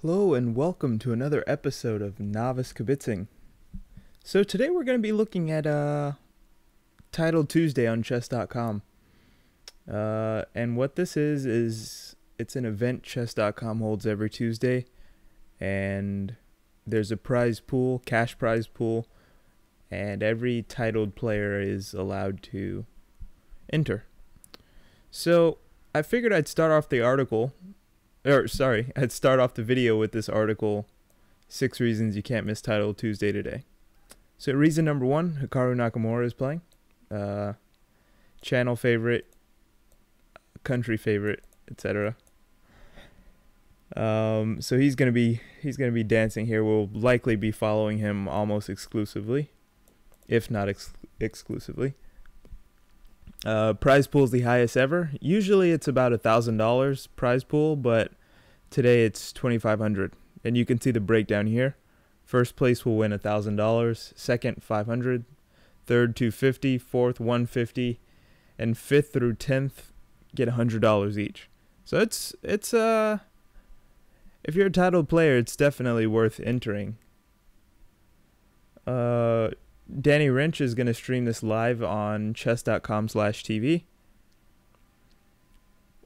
Hello and welcome to another episode of Novice Kibitzing. So today we're going to be looking at Titled Tuesday on chess.com. And what this is it's an event chess.com holds every Tuesday, and there's a prize pool, cash prize pool, and every titled player is allowed to enter. So I figured I'd start off the video with this article, 6 Reasons You Can't Miss Titled Tuesday Today. So reason number 1, Hikaru Nakamura is playing. Channel favorite, country favorite, etc. So he's gonna be dancing here. We'll likely be following him almost exclusively, if not exclusively. Prize pool is the highest ever. Usually it's about $1,000 prize pool, but today it's $2,500, and you can see the breakdown here. First place will win $1,000, second $500, third $250, fourth $150, and fifth through 10th get $100 each. So it's if you're a titled player, it's definitely worth entering. Danny Wrench is going to stream this live on chess.com/TV.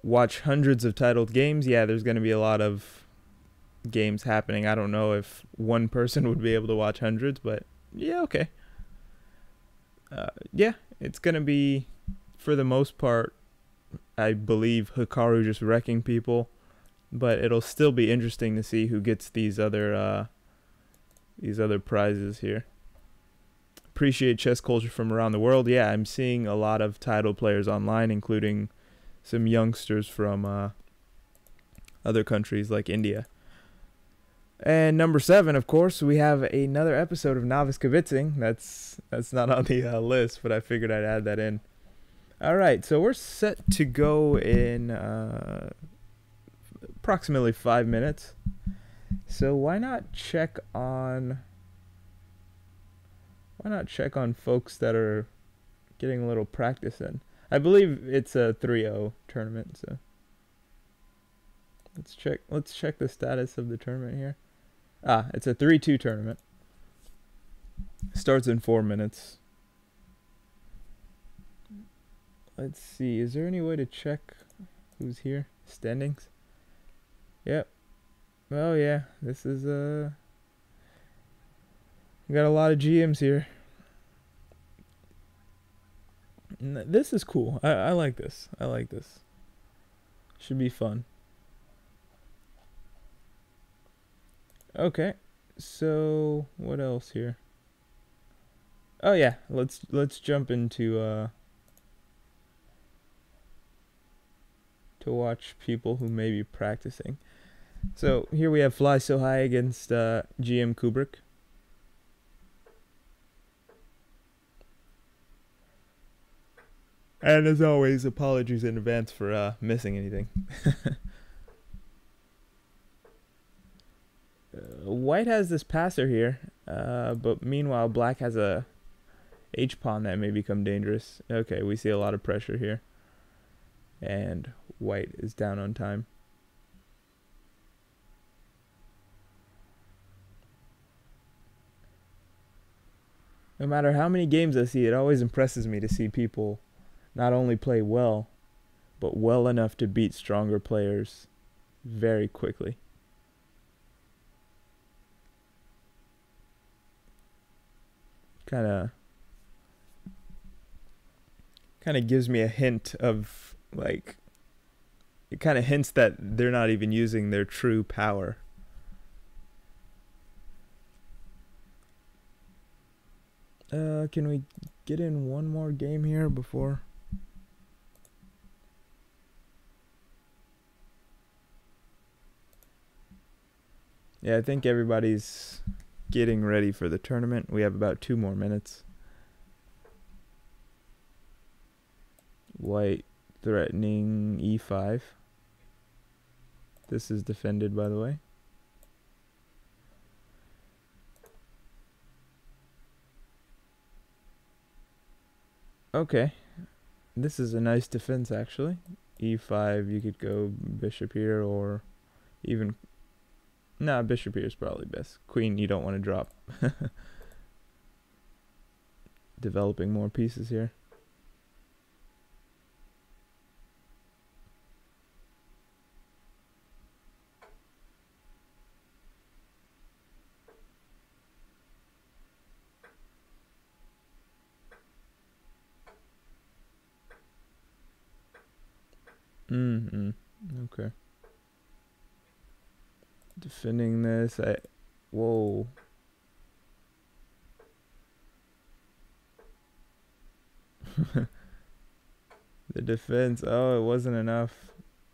Watch hundreds of titled games. Yeah, there's going to be a lot of games happening. I don't know if one person would be able to watch hundreds, but yeah, okay. Yeah, it's going to be, for the most part, I believe, Hikaru just wrecking people, but it'll still be interesting to see who gets these other prizes here. Appreciate chess culture from around the world. Yeah, I'm seeing a lot of titled players online, including some youngsters from other countries like India. And number 7, of course, we have another episode of Novice Kibitzing. That's not on the list, but I figured I'd add that in. All right, so we're set to go in approximately 5 minutes. So why not check on folks that are getting a little practice in? I believe it's a 3-0 tournament, so let's check the status of the tournament here. It's a 3-2 tournament. Starts in 4 minutes. Let's see, is there any way to check who's here? Standings? Yep. Oh yeah, this is we got a lot of GMs here. This is cool. I like this. I like this. Should be fun. Okay, so what else here? Oh yeah, let's jump into to watch people who may be practicing. So here we have Fly So High against GM Kubrick. And as always, apologies in advance for missing anything. White has this passer here, but meanwhile Black has a H-pawn that may become dangerous. Okay, we see a lot of pressure here, and White is down on time. No matter how many games I see, it always impresses me to see people not only play well, but well enough to beat stronger players very quickly. Kind of gives me a hint of, like, it kind of hints that they're not even using their true power. Can we get in one more game here before? Yeah, I think everybody's getting ready for the tournament. We have about 2 more minutes. White threatening E5. This is defended, by the way. Okay, this is a nice defense actually. E5, you could go bishop here, or even Nah, bishop here is probably best. Queen you don't want to drop. Developing more pieces here. Okay. Defending this, whoa. The defense, oh, it wasn't enough.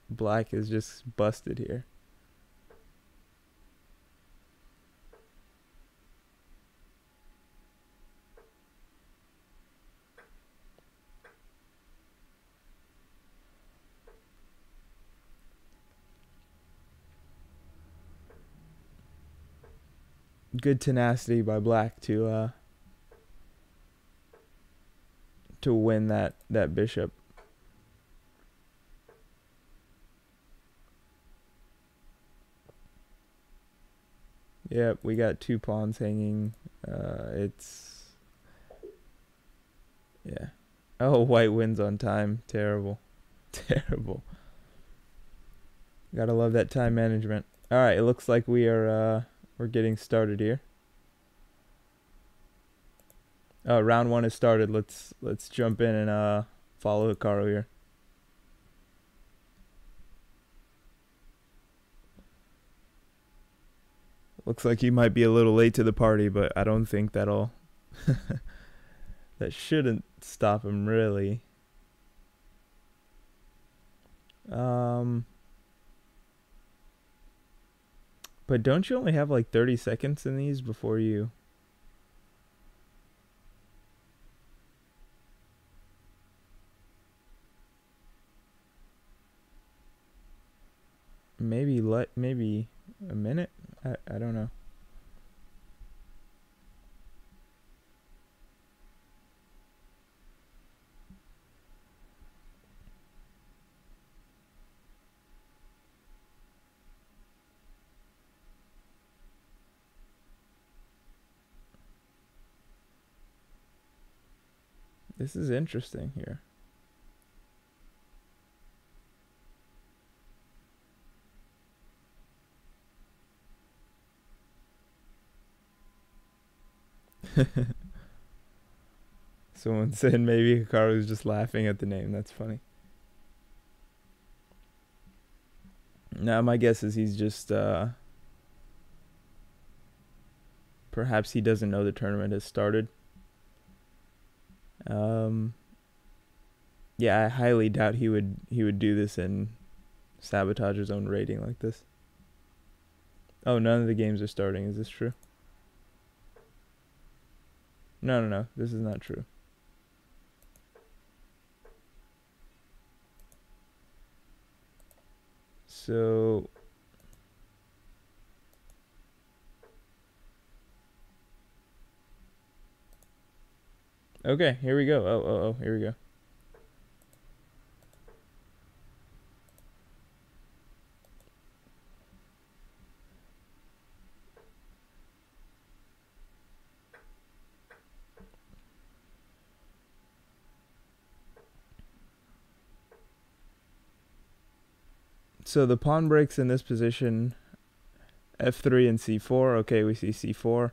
Black is just busted here. Good tenacity by black to win that bishop. Yep, we got 2 pawns hanging. Yeah. Oh, white wins on time. Terrible. Terrible. Gotta love that time management. Alright, it looks like we're getting started here. Round 1 is started. Let's jump in and follow Hikaru here. Looks like he might be a little late to the party, but I don't think that'll that shouldn't stop him really. But don't you only have like 30 seconds in these before you... Maybe a minute? I don't know. This is interesting here. Someone said maybe Hikaru's just laughing at the name. That's funny. Now my guess is he's just perhaps he doesn't know the tournament has started. Yeah, I highly doubt he would do this and sabotage his own rating like this. Oh, none of the games are starting. Is this true? No. This is not true. So... Okay, here we go. Oh, here we go. So the pawn breaks in this position, f3 and c4. Okay, we see c4.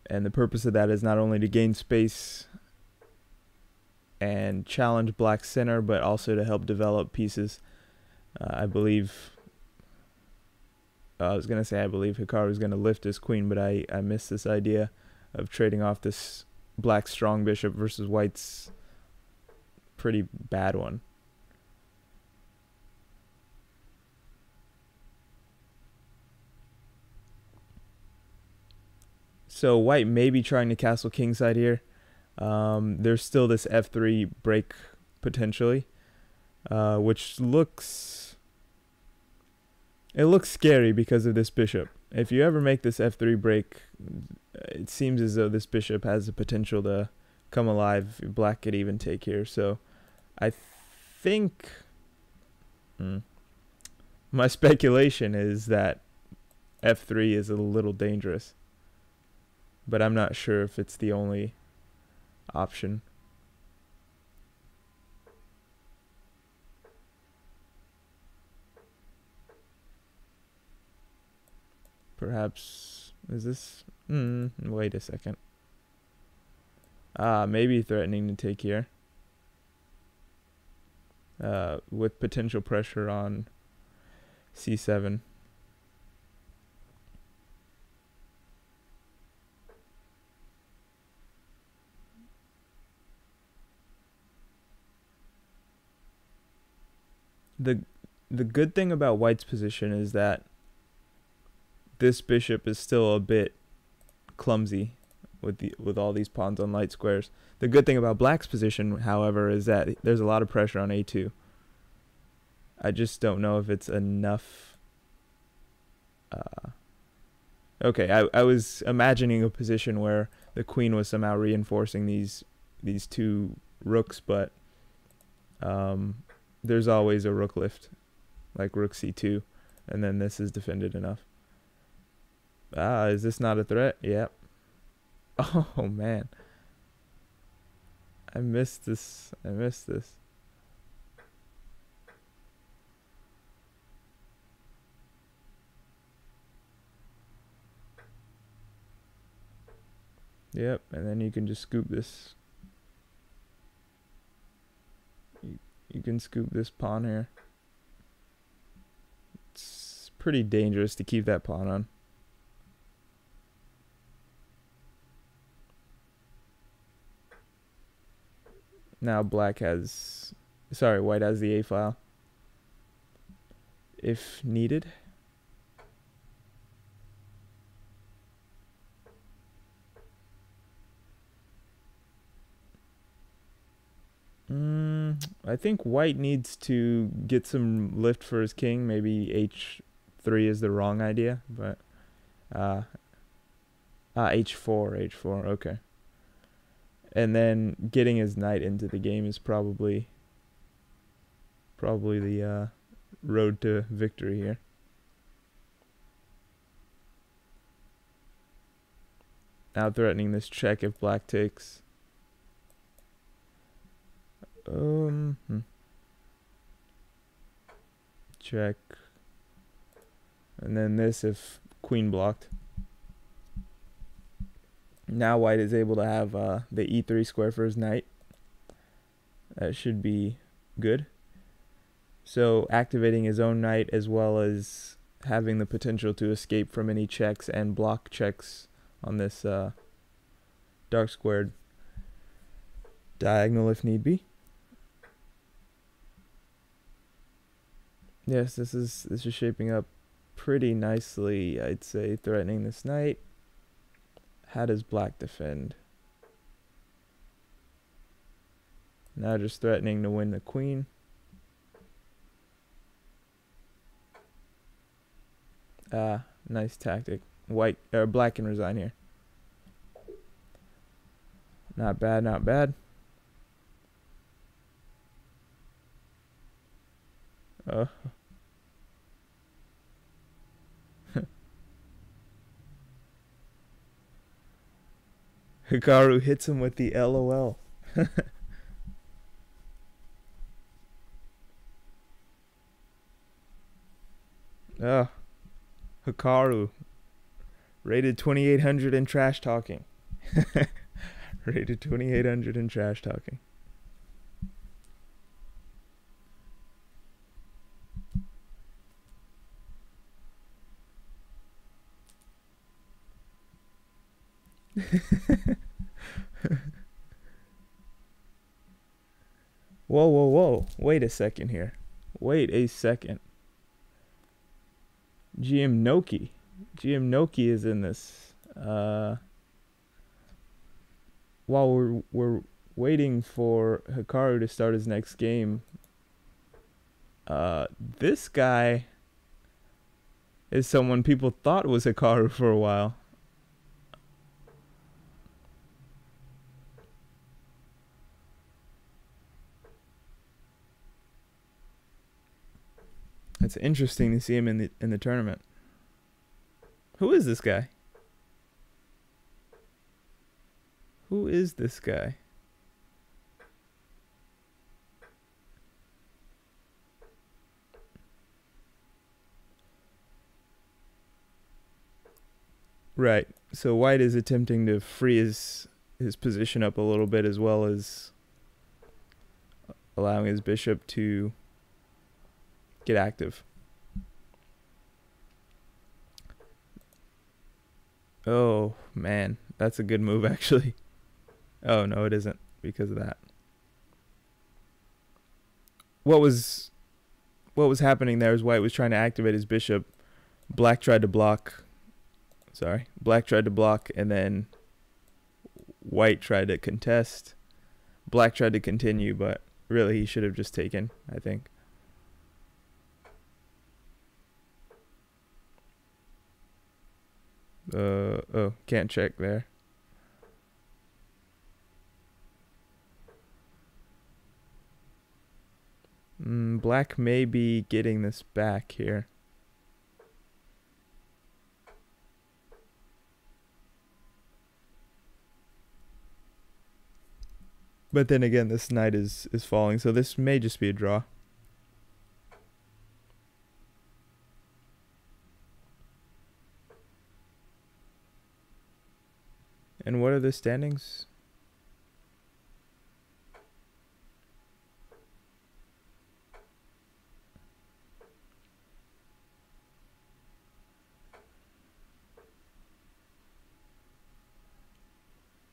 And the purpose of that is not only to gain space and challenge black's center, but also to help develop pieces. I believe Hikaru is going to lift his queen, but I missed this idea of trading off this black strong bishop versus white's pretty bad one. So white may be trying to castle kingside here. There's still this f3 break potentially, which looks scary because of this bishop. If you ever make this f3 break, it seems as though this bishop has the potential to come alive. Black could even take here. So I think My speculation is that f3 is a little dangerous, but I'm not sure if it's the only option. Perhaps, is this, wait a second. Maybe threatening to take here. With potential pressure on c7. The good thing about white's position is that this bishop is still a bit clumsy with all these pawns on light squares. The good thing about black's position, however, is that there's a lot of pressure on a2. I just don't know if it's enough. Okay, I was imagining a position where the queen was somehow reinforcing these two rooks, but there's always a rook lift, like rook c2, and then this is defended enough. Is this not a threat? Yep. Oh man, I missed this. Yep, and then you can just scoop this. You can scoop this pawn here. It's pretty dangerous to keep that pawn on. Now white has the A file if needed. I think white needs to get some lift for his king. Maybe h3 is the wrong idea, but h4, okay. And then getting his knight into the game is probably the road to victory here. Now threatening this check if black takes. Check. And then this if queen blocked. Now white is able to have the e3 square for his knight. That should be good. So activating his own knight as well as having the potential to escape from any checks and block checks on this dark squared diagonal if need be. Yes, this is shaping up pretty nicely, I'd say. Threatening this knight. How does black defend? Now just threatening to win the queen. Nice tactic. Black can resign here. Not bad, not bad. Hikaru hits him with the LOL. Hikaru. Rated 2800 in trash talking. Rated 2800 in trash talking. Whoa. Wait a second here. Wait a second. GM Noki is in this. While we're waiting for Hikaru to start his next game, this guy is someone people thought was Hikaru for a while. It's interesting to see him in the tournament. Who is this guy? Who is this guy? Right. So white is attempting to free his position up a little bit, as well as allowing his bishop to get active. Oh, man. That's a good move, actually. Oh, no, it isn't because of that. What was happening there is white was trying to activate his bishop. Black tried to block. Sorry. Black tried to block, and then white tried to contest. Black tried to continue, but really he should have just taken, I think. Oh, can't check there. Black may be getting this back here. But then again, this knight is falling, so this may just be a draw. And what are the standings?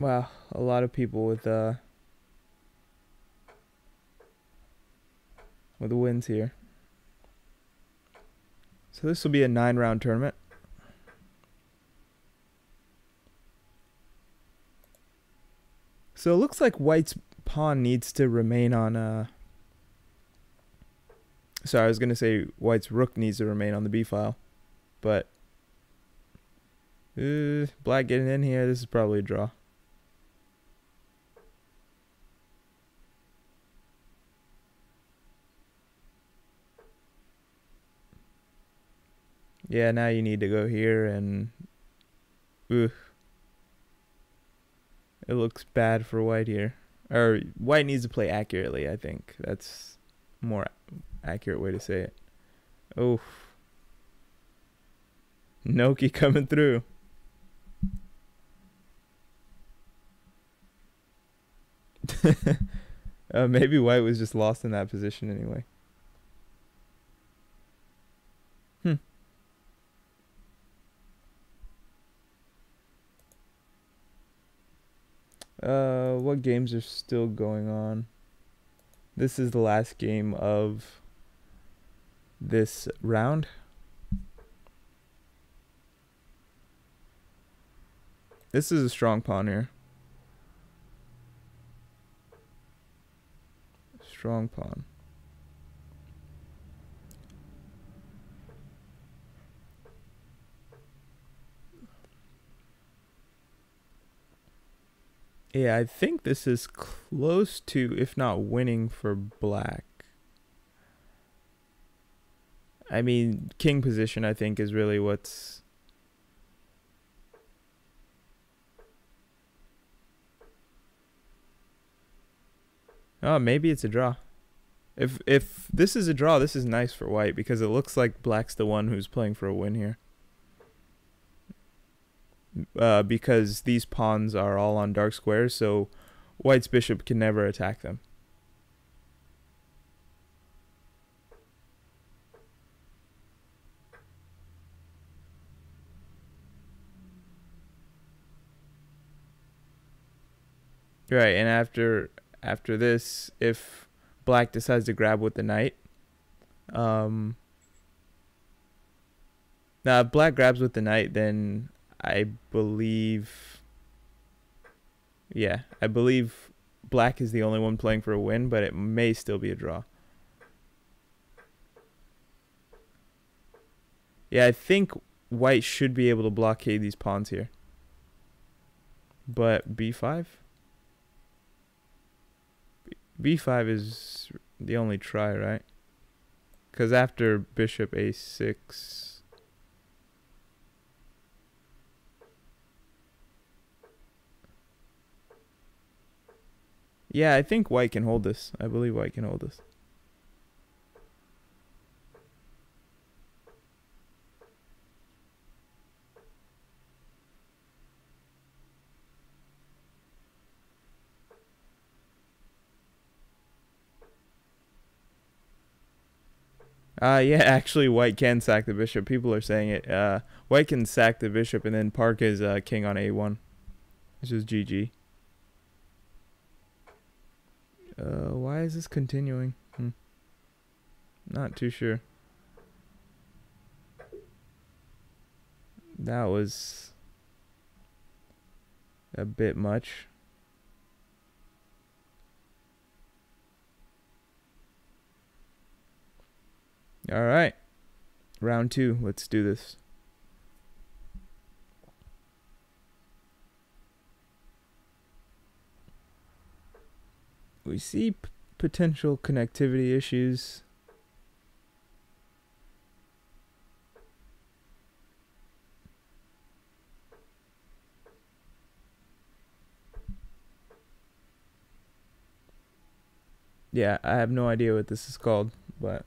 Wow, a lot of people with the wins here. So this will be a 9-round tournament. So it looks like white's pawn needs to remain on sorry, I was going to say white's rook needs to remain on the b file. But black getting in here, this is probably a draw. Yeah, now you need to go here and it looks bad for white here. Or white needs to play accurately, I think. That's a more accurate way to say it. Oh. Noki coming through. Maybe white was just lost in that position anyway. What games are still going on? This is the last game of this round. This is a strong pawn here. Strong pawn. Yeah, I think this is close to, if not winning, for black. I mean, king position, I think, is really what's... Oh, maybe it's a draw. If this is a draw, this is nice for white, because it looks like black's the one who's playing for a win here. Because these pawns are all on dark squares, so white's bishop can never attack them. Right, and after this, if black decides to grab with the knight, now if black grabs with the knight, then I believe black is the only one playing for a win, but it may still be a draw. Yeah, I think white should be able to blockade these pawns here. But b5? b5 is the only try, right? Because after bishop a6... Yeah, I think white can hold this. I believe white can hold this. Yeah, actually, white can sack the bishop. People are saying it. White can sack the bishop and then park his king on a1. This is GG. Why is this continuing? Not too sure. That was a bit much. All right. Round 2. Let's do this. We see potential connectivity issues. Yeah, I have no idea what this is called, but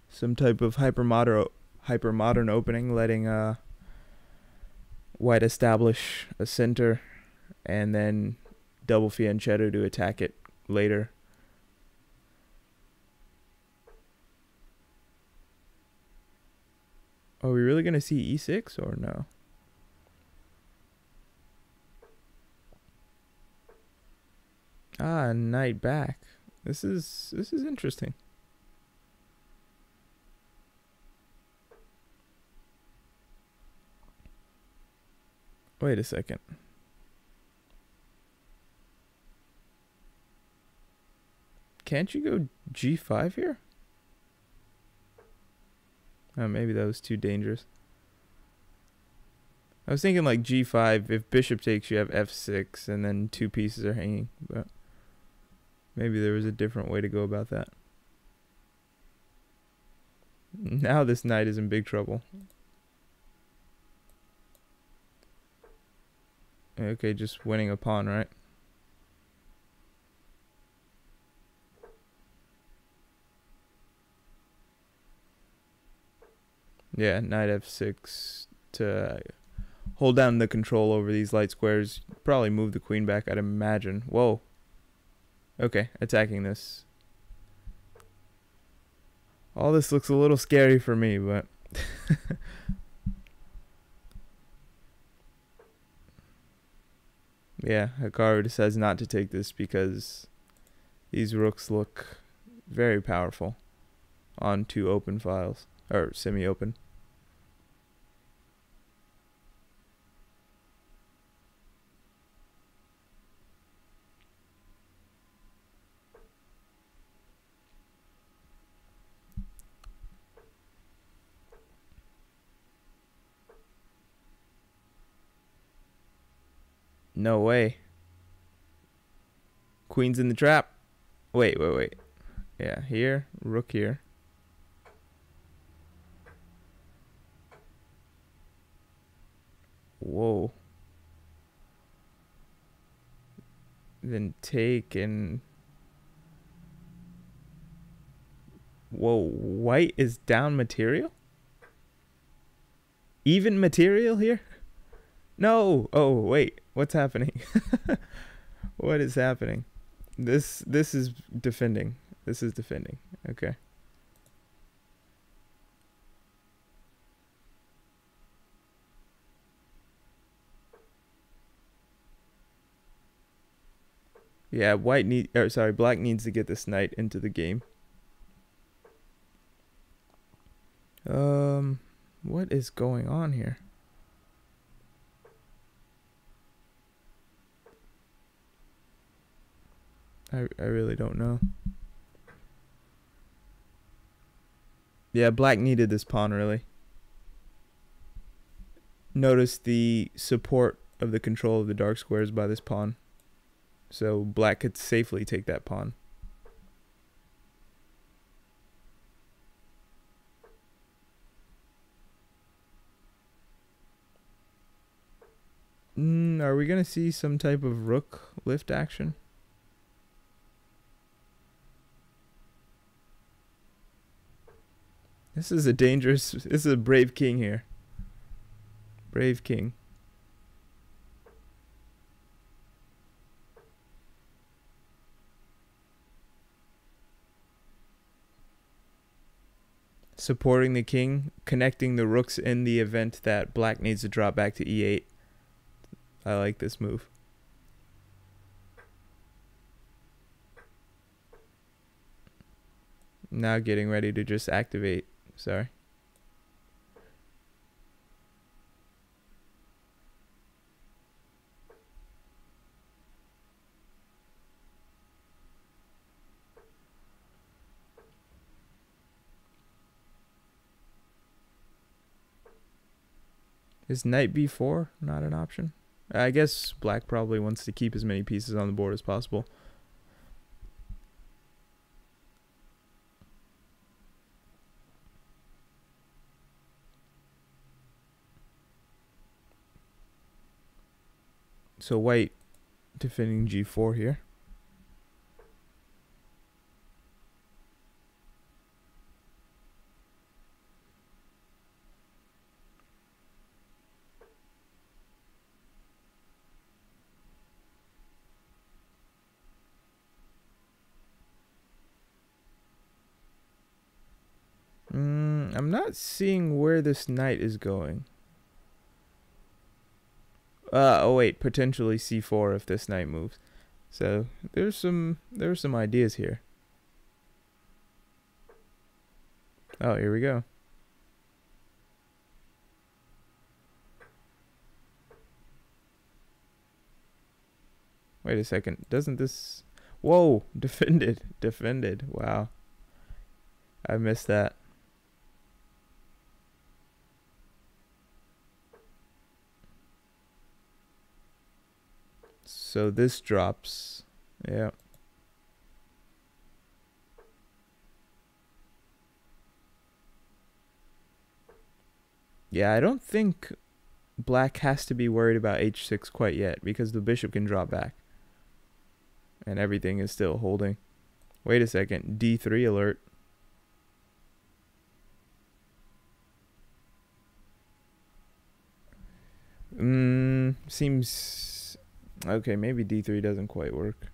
some type of hypermodern opening, letting white establish a center and then double fianchetto to attack it later. Are we really going to see e6 or no? Ah, knight back. This is interesting. Wait a second. Can't you go g5 here? Oh, maybe that was too dangerous. I was thinking like g5. If bishop takes, you have f6, and then 2 pieces are hanging. But maybe there was a different way to go about that. Now this knight is in big trouble. Okay, just winning a pawn, right? Yeah, knight f6 to hold down the control over these light squares. Probably move the queen back, I'd imagine. Whoa. Okay, attacking this. All this looks a little scary for me, but... Yeah, Hikaru decides not to take this because these rooks look very powerful on 2 open files, or semi-open. No way. Queen's in the trap. Wait. Yeah, here. Rook here. Whoa. Then take and... Whoa, white is down material? Even material here? No. Oh, wait. What's happening? What is happening? This is defending. This is defending. Okay. Yeah, black needs to get this knight into the game. What is going on here? I really don't know. Yeah, black needed this pawn, really. Notice the support of the control of the dark squares by this pawn. so black could safely take that pawn. Are we gonna see some type of rook lift action? This is a dangerous. This is a brave king here. Brave king. Supporting the king, connecting the rooks in the event that black needs to drop back to e8. I like this move. Now getting ready to just activate. Sorry. Is knight b4 not an option? I guess black probably wants to keep as many pieces on the board as possible. So white defending g4 here. I'm not seeing where this knight is going. Oh wait, potentially c4 if this knight moves. So there's some ideas here. Oh, here we go. Wait a second. Doesn't this... Whoa! Defended. Defended. Wow. I missed that. So this drops. Yeah. Yeah, I don't think black has to be worried about h6 quite yet because the bishop can drop back. And everything is still holding. Wait a second. d3 alert. Seems... Okay, maybe d3 doesn't quite work.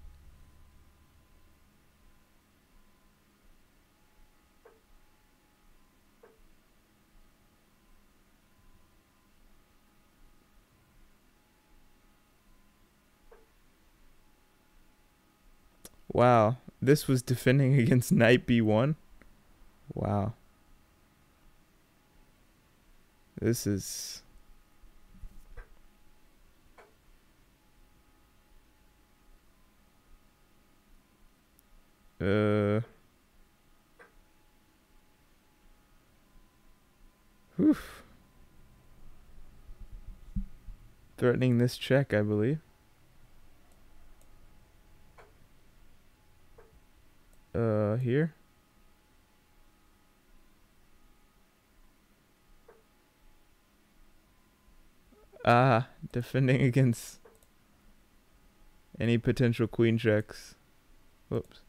Wow, this was defending against knight b1. Wow. This is... Whew. Threatening this check, I believe. Here. Defending against any potential queen checks. Whoops.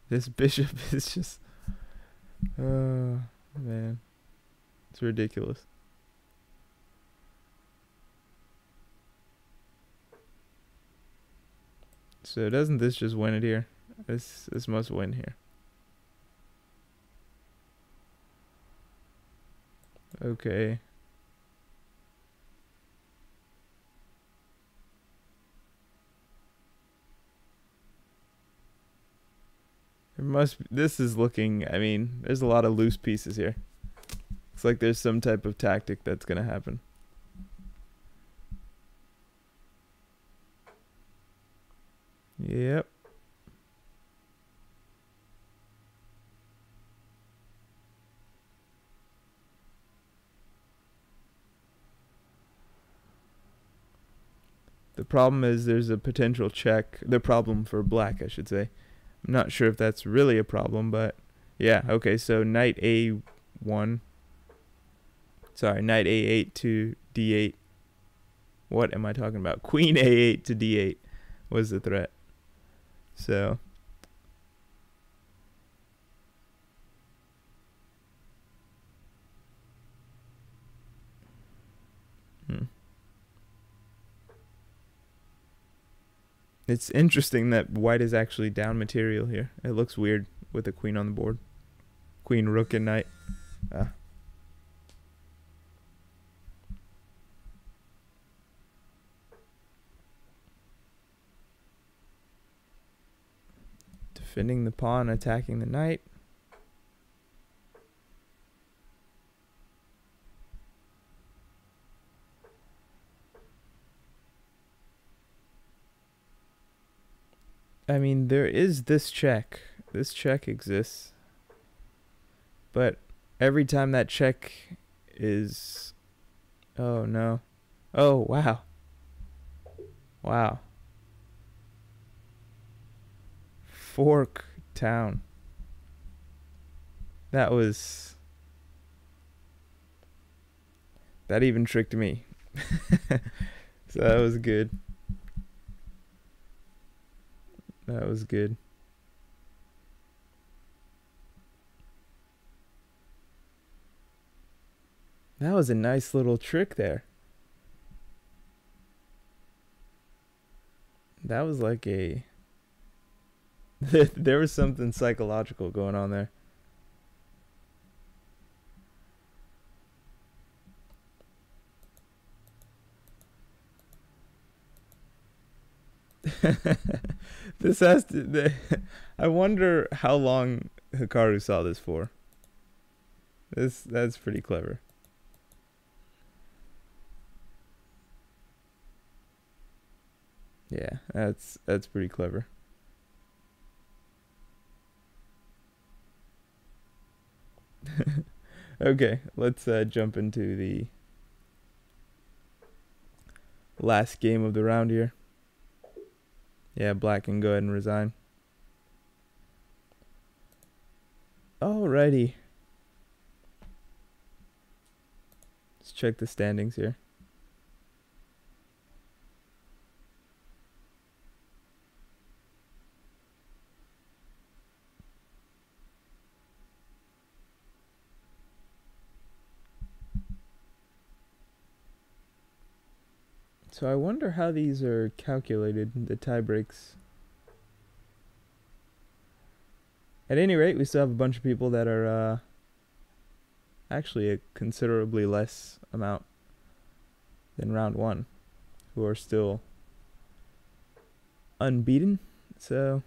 This bishop is just... man. It's ridiculous. So doesn't this just win it here? This must win here. Okay. There must be, this is looking, I mean, there's a lot of loose pieces here. Looks like there's some type of tactic that's gonna happen. Yep. The problem is there's a potential check. The problem for black, I should say. I'm not sure if that's really a problem, but yeah. Okay, so knight A1. Sorry, knight A8 to D8. What am I talking about? Queen A8 to D8 was the threat. So it's interesting that white is actually down material here. It looks weird with the queen on the board. Queen, rook, and knight. Defending the pawn, attacking the knight. I mean, there is this check. This check exists. But every time that check is... Oh, no. Oh, wow. Wow. Fork town. That was... That even tricked me. So that was good. That was good. That was a nice little trick there. That was like a... There was something psychological going on there. This has to... I wonder how long Hikaru saw this for. That's pretty clever. Yeah, that's pretty clever. Okay, let's jump into the last game of the round here. Yeah, black can go ahead and resign. Alrighty. Let's check the standings here. So I wonder how these are calculated, the tie breaks. At any rate, we still have a bunch of people that are actually a considerably less amount than round one, who are still unbeaten. So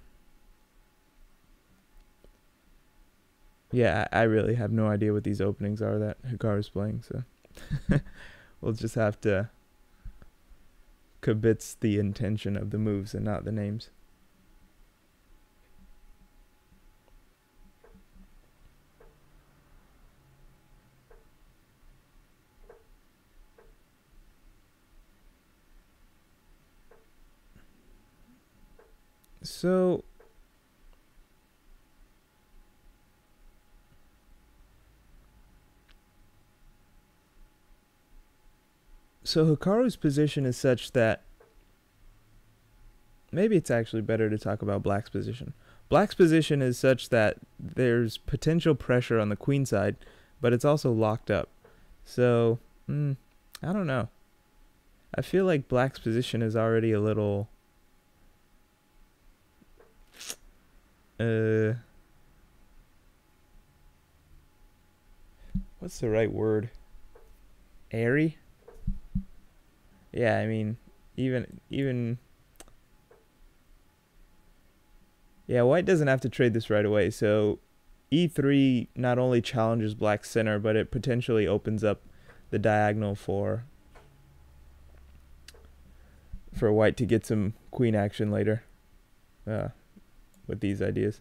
yeah, I really have no idea what these openings are that Hikaru's playing, so we'll just have to kibitz the intention of the moves and not the names. So Hikaru's position is such that maybe it's actually better to talk about black's position. Black's position is such that there's potential pressure on the queen side, but it's also locked up. So, I don't know. I feel like black's position is already a little... what's the right word? Airy? Yeah, I mean, even yeah, white doesn't have to trade this right away. So e3 not only challenges black's center, but it potentially opens up the diagonal for white to get some queen action later with these ideas.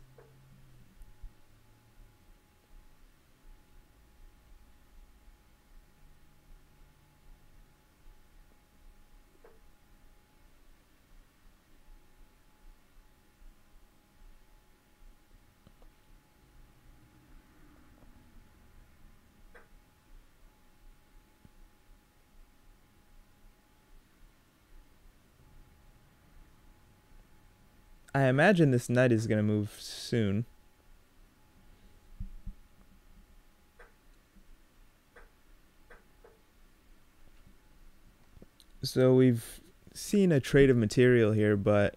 I imagine this knight is going to move soon. So we've seen a trade of material here, but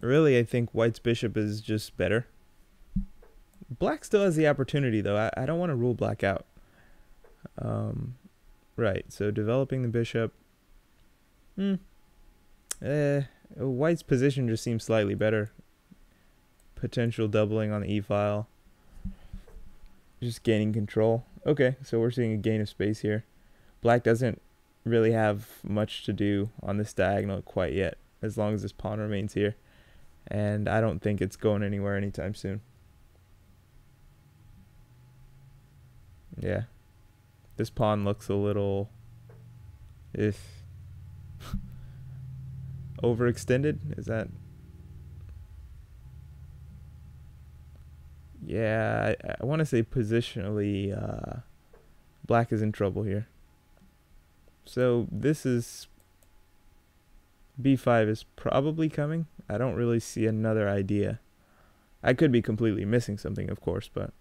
really I think white's bishop is just better. Black still has the opportunity, though. I don't want to rule black out. Right, so developing the bishop. White's position just seems slightly better. Potential doubling on the e-file. Just gaining control. Okay, so we're seeing a gain of space here. Black doesn't really have much to do on this diagonal quite yet, as long as this pawn remains here. And I don't think it's going anywhere anytime soon. Yeah. This pawn looks a little overextended. Is that? Yeah, I want to say positionally, black is in trouble here. So this is b5 is probably coming. I don't really see another idea. I could be completely missing something, of course, but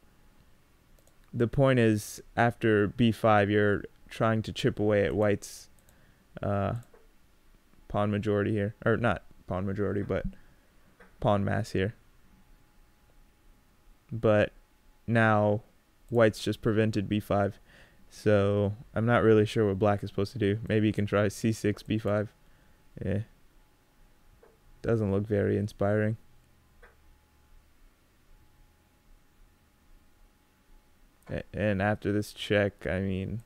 the point is, after b5, you're trying to chip away at white's pawn majority here. Or not pawn majority, but pawn mass here. But now white's just prevented b5. So I'm not really sure what black is supposed to do. Maybe you can try c6, b5. Yeah. Doesn't look very inspiring. And after this check, I mean,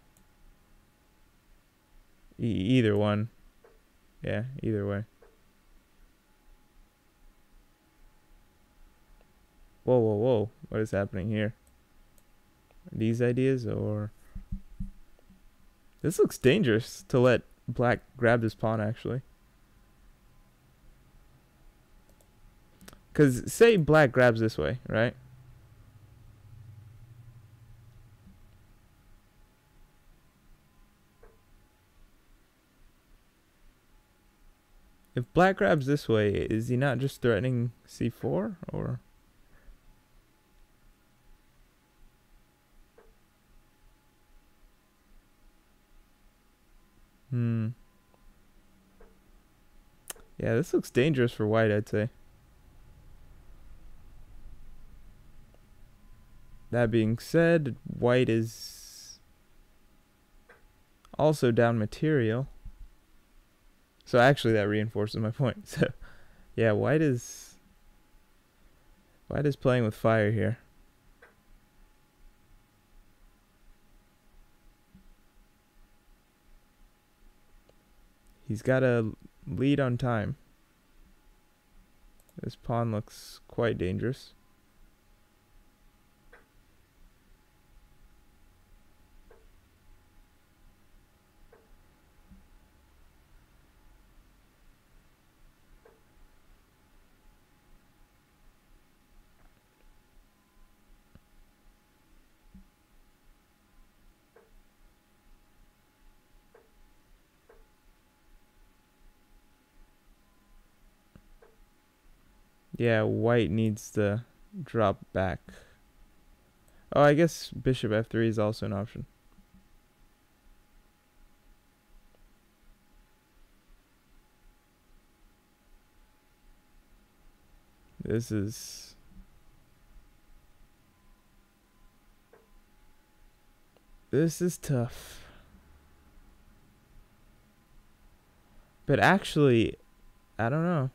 either one. Yeah, either way. Whoa, whoa, whoa. What is happening here? These ideas, or... This looks dangerous to let black grab this pawn, actually. Because say black grabs this way, right? If black grabs this way, is he not just threatening c4, or? Yeah, this looks dangerous for white, I'd say. That being said, white is also down material. So actually that reinforces my point. So yeah, white is playing with fire here. He's got a lead on time. This pawn looks quite dangerous. Yeah, white needs to drop back. Oh, I guess bishop f3 is also an option. This is tough. But actually, I don't know.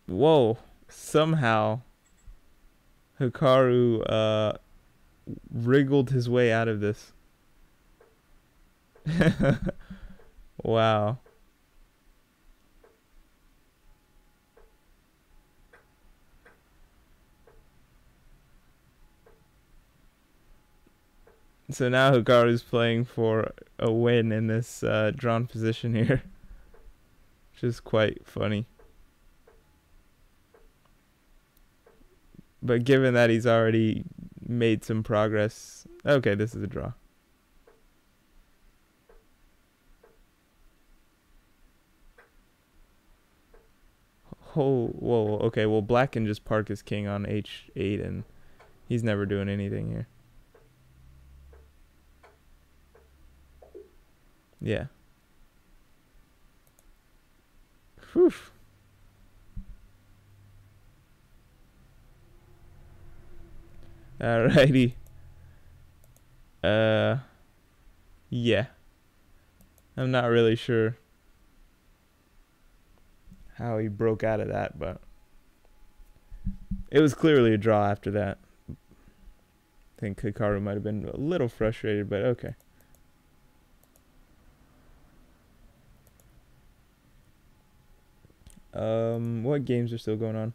Whoa, somehow Hikaru wriggled his way out of this. Wow. So now Hikaru's playing for a win in this drawn position here, which is quite funny. But given that he's already made some progress, okay, this is a draw. Oh, whoa, okay, well, black can just park his king on h8, and he's never doing anything here. Yeah. Whew. Alrighty. Yeah. I'm not really sure how he broke out of that, but it was clearly a draw after that. I think Hikaru might have been a little frustrated, but okay. What games are still going on?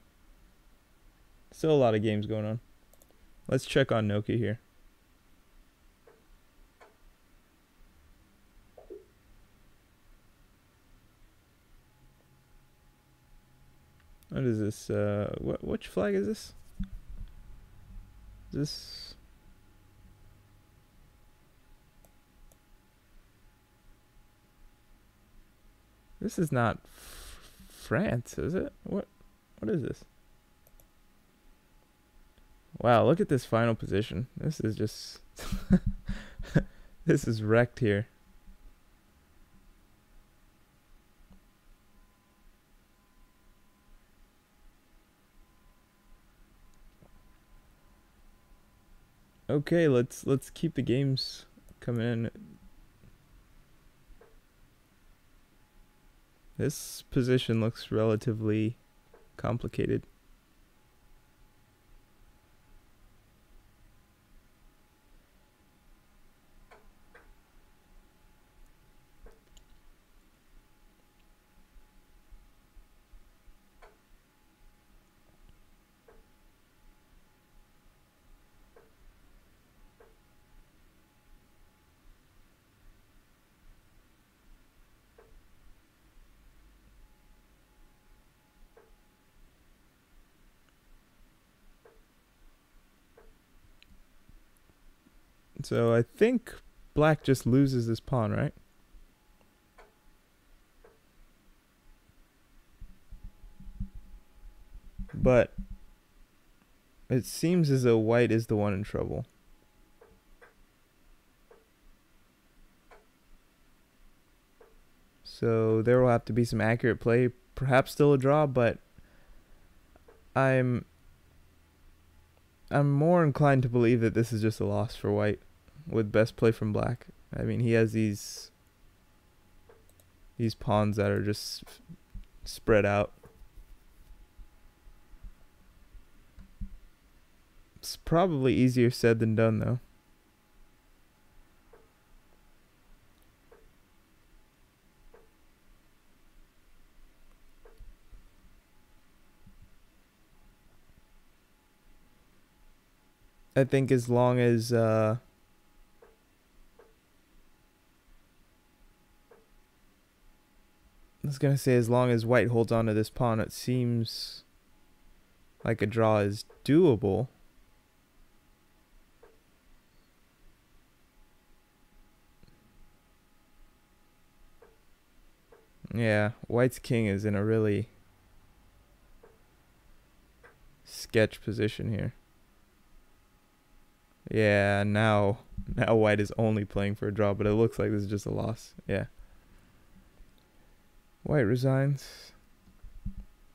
Still a lot of games going on. Let's check on Noki here. What is this? Which flag is this? Is this? This is not France, is it? What is this? Wow, look at this final position. This is just this is wrecked here. Okay, let's keep the games coming in. This position looks relatively complicated. So I think black just loses this pawn, right? But it seems as though white is the one in trouble. So there will have to be some accurate play, perhaps still a draw, but I'm more inclined to believe that this is just a loss for white with best play from black. I mean, he has these pawns that are just spread out. It's probably easier said than done, though. I think as long as I was gonna say as long as white holds on to this pawn, it seems like a draw is doable. Yeah, white's king is in a really sketch position here. Yeah, now white is only playing for a draw, but it looks like this is just a loss. Yeah. White resigns.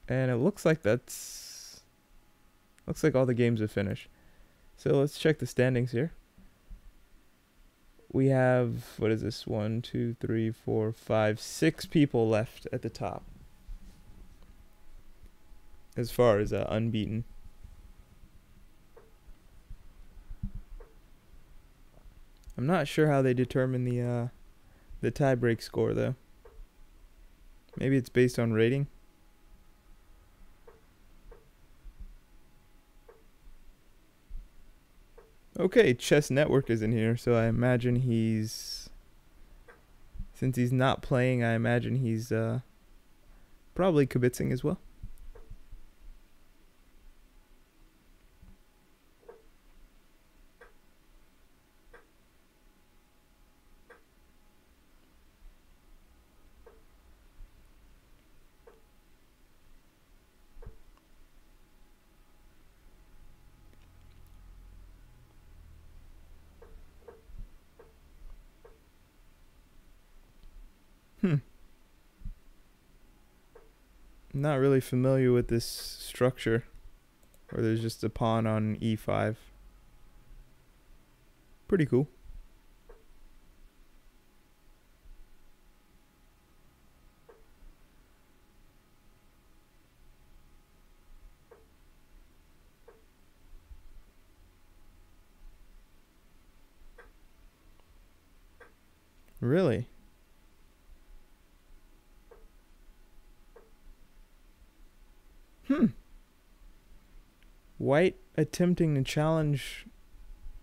And it looks like looks like all the games have finished. So let's check the standings here. We have, what is this? 1, 2, 3, 4, 5, 6 people left at the top, as far as unbeaten. I'm not sure how they determine the tie break score, though. Maybe it's based on rating. Okay, Chess Network is in here, so I imagine he's... Since he's not playing, I imagine he's probably kibitzing as well. Not really familiar with this structure, where there's just a pawn on e5. Pretty cool. Really? White attempting to challenge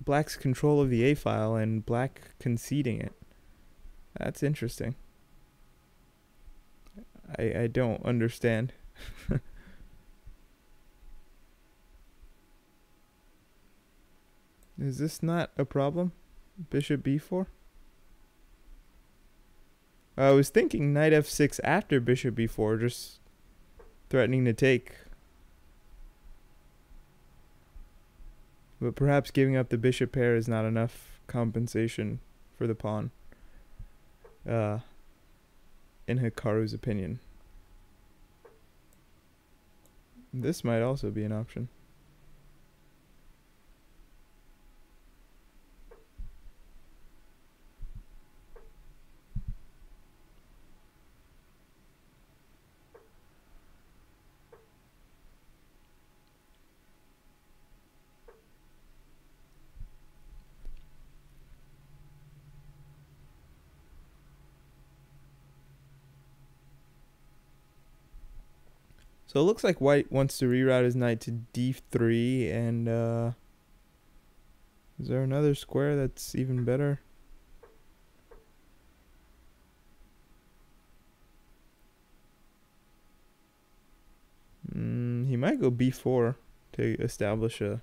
black's control of the A file and black conceding it. That's interesting. I don't understand. Is this not a problem? Bishop b4? I was thinking knight f6 after bishop b4, just threatening to take. But perhaps giving up the bishop pair is not enough compensation for the pawn. In Hikaru's opinion. This might also be an option. So it looks like white wants to reroute his knight to d3, and is there another square that's even better? He might go b4 to establish his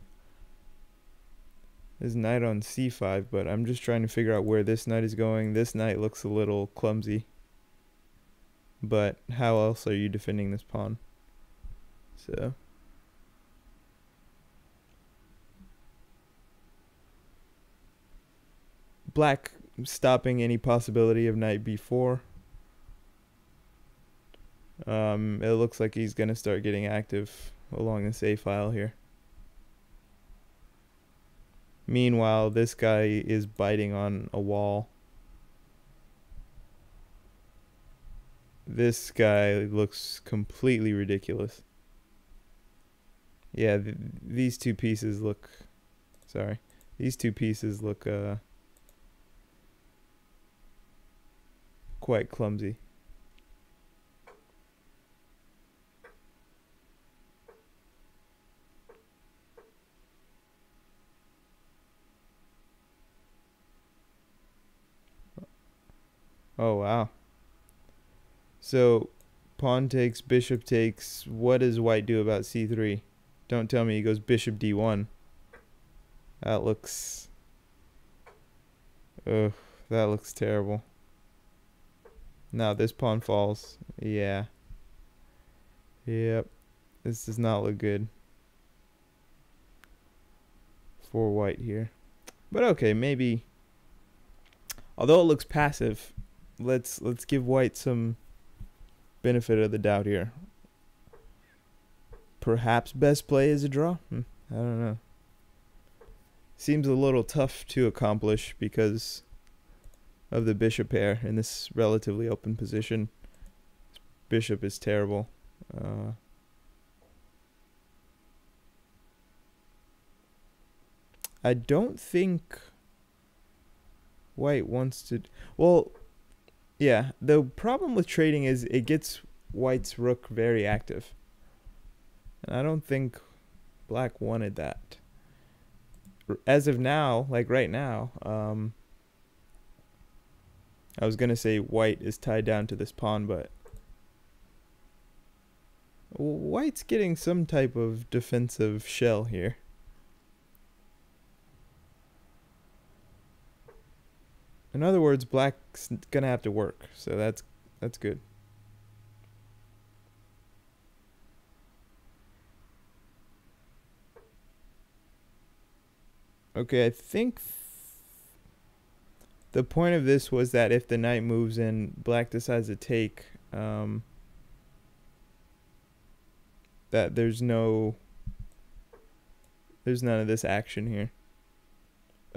knight on c5, but I'm just trying to figure out where this knight is going. This knight looks a little clumsy, but how else are you defending this pawn? So black stopping any possibility of knight b4. It looks like he's gonna start getting active along this A file here. Meanwhile, this guy is biting on a wall. This guy looks completely ridiculous. Yeah, these two pieces look... Sorry. These two pieces look quite clumsy. Oh, wow. So, pawn takes, bishop takes. What does white do about c3? Don't tell me he goes bishop d1. That looks... Ugh, that looks terrible. Now this pawn falls. Yeah. Yep. This does not look good for white here. But okay, maybe... Although it looks passive, let's give white some benefit of the doubt here. Perhaps best play is a draw. I don't know. Seems a little tough to accomplish because of the bishop pair in this relatively open position. Bishop is terrible. I don't think white wants to... Well, Yeah, the problem with trading is it gets white's rook very active. And I don't think black wanted that. As of now, like right now, I was going to say white is tied down to this pawn, but white's getting some type of defensive shell here. In other words, black's going to have to work, so that's good. Okay, I think the point of this was that if the knight moves in, black decides to take, that there's none of this action here.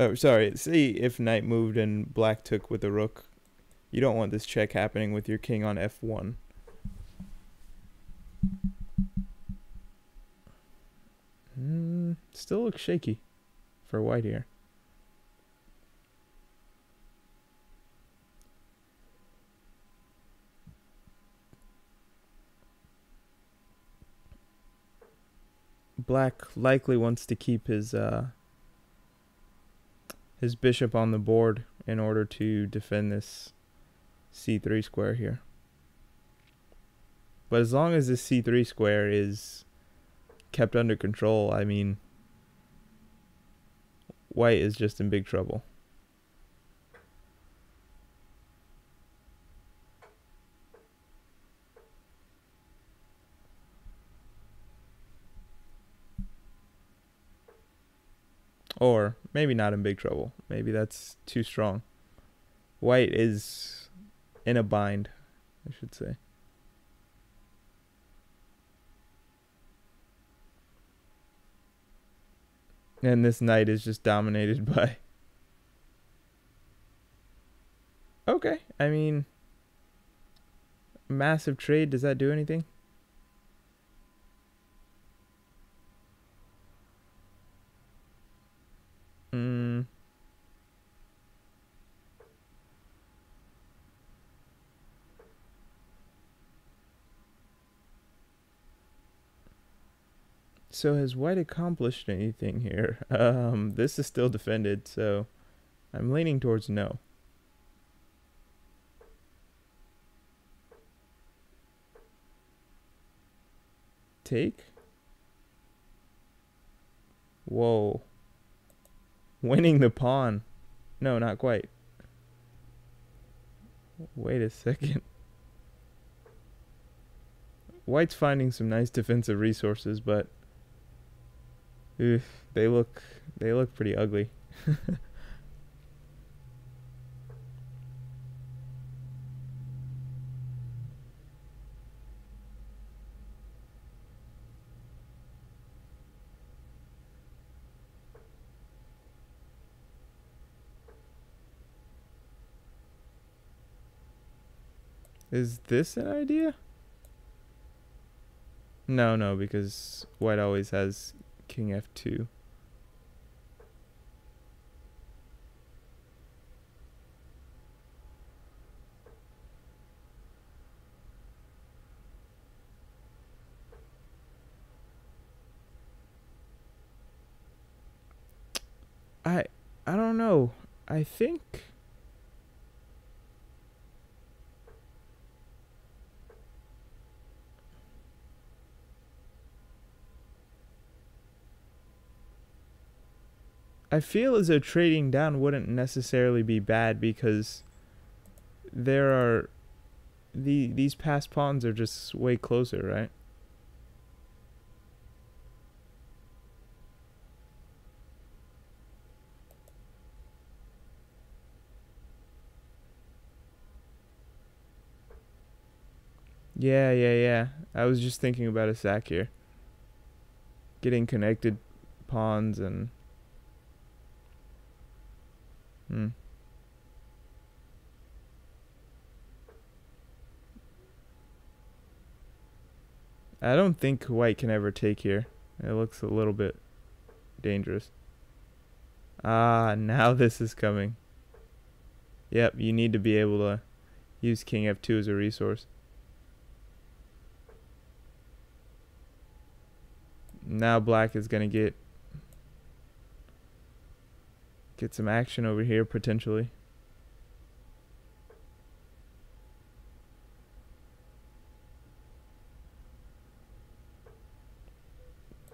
Oh, sorry. See, if knight moved and black took with the rook, you don't want this check happening with your king on f1. Still looks shaky for white here. Black likely wants to keep his bishop on the board in order to defend this c3 square here. But as long as this c3 square is kept under control, I mean, white is just in big trouble. Or maybe not in big trouble. Maybe that's too strong. White is in a bind, I should say. And this knight is just dominated by... Okay, I mean... Massive trade, does that do anything? So has white accomplished anything here? This is still defended, so I'm leaning towards no. Take? Whoa. Winning the pawn. No, not quite. Wait a second. White's finding some nice defensive resources, but they look pretty ugly. Is this an idea? No, because white always has king f2. I don't know. I think I feel as though trading down wouldn't necessarily be bad, because there are these passed pawns are just way closer, right? Yeah. I was just thinking about a sack here. Getting connected pawns and... I don't think white can ever take here. It looks a little bit dangerous. Ah, now this is coming. Yep, you need to be able to Use king f2 as a resource. Now black is gonna get some action over here potentially.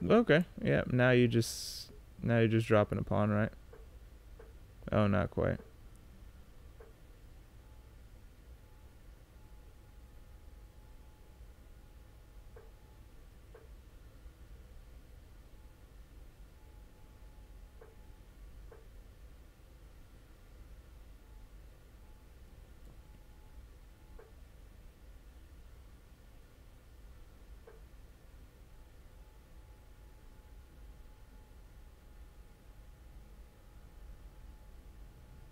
Okay, yeah. Now you're just dropping a pawn, right? Oh, not quite.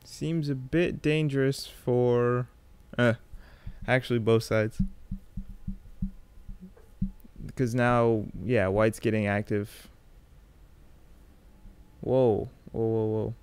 Seems a bit dangerous for actually both sides. Because now, yeah, white's getting active. Whoa, whoa, whoa, whoa.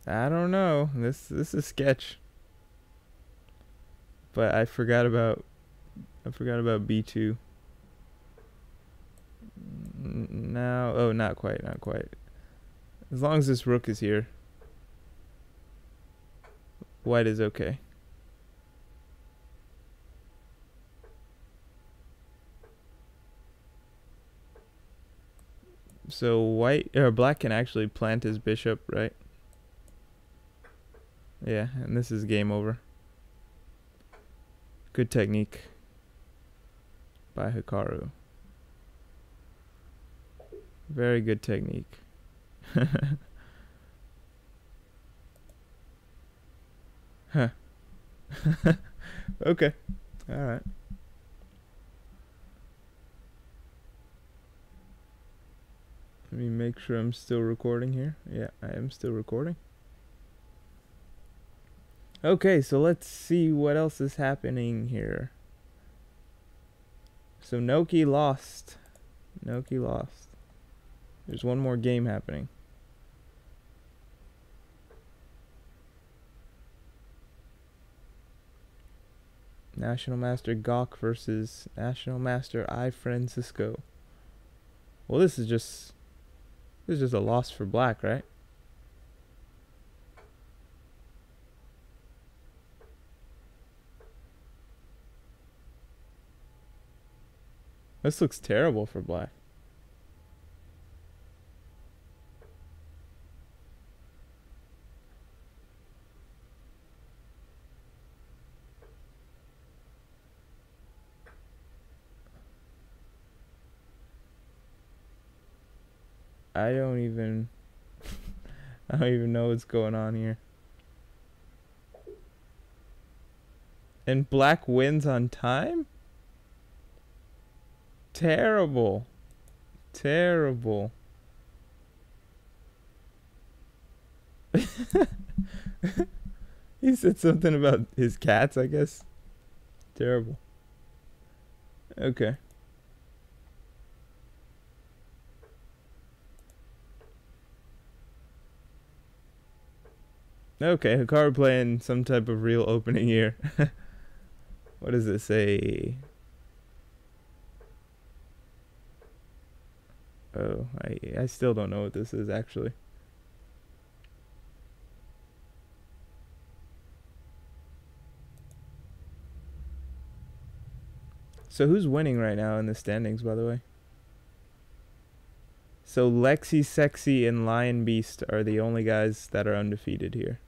I don't know. This is sketch. But I forgot about B2. Now, oh, not quite, not quite. As long as this rook is here, white is okay. So white or black can actually plant his bishop, right? Yeah, and this is game over. Good technique by Hikaru. Very good technique. Huh. Okay. All right. Let me make sure I'm still recording here. Yeah, I am still recording. Okay, so let's see what else is happening here. So Noki lost. Noki lost. There's one more game happening. National Master Gok versus National Master I Francisco. Well, this is just a loss for black, right? This looks terrible for black. I don't even know what's going on here. And black wins on time? Terrible. Terrible. He said something about his cats, I guess. Terrible. Okay. Okay, Hikaru playing some type of real opening here. What does it say? Oh, I still don't know what this is actually. So who's winning right now in the standings, by the way? So LexySexy and Lion Beast are the only guys that are undefeated here.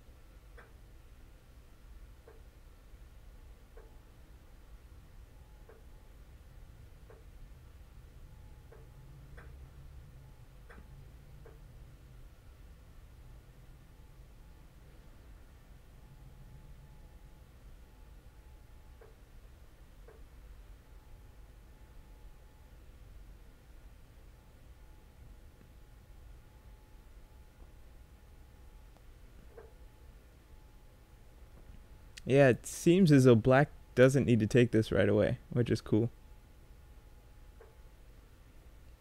Yeah, it seems as though black doesn't need to take this right away, which is cool.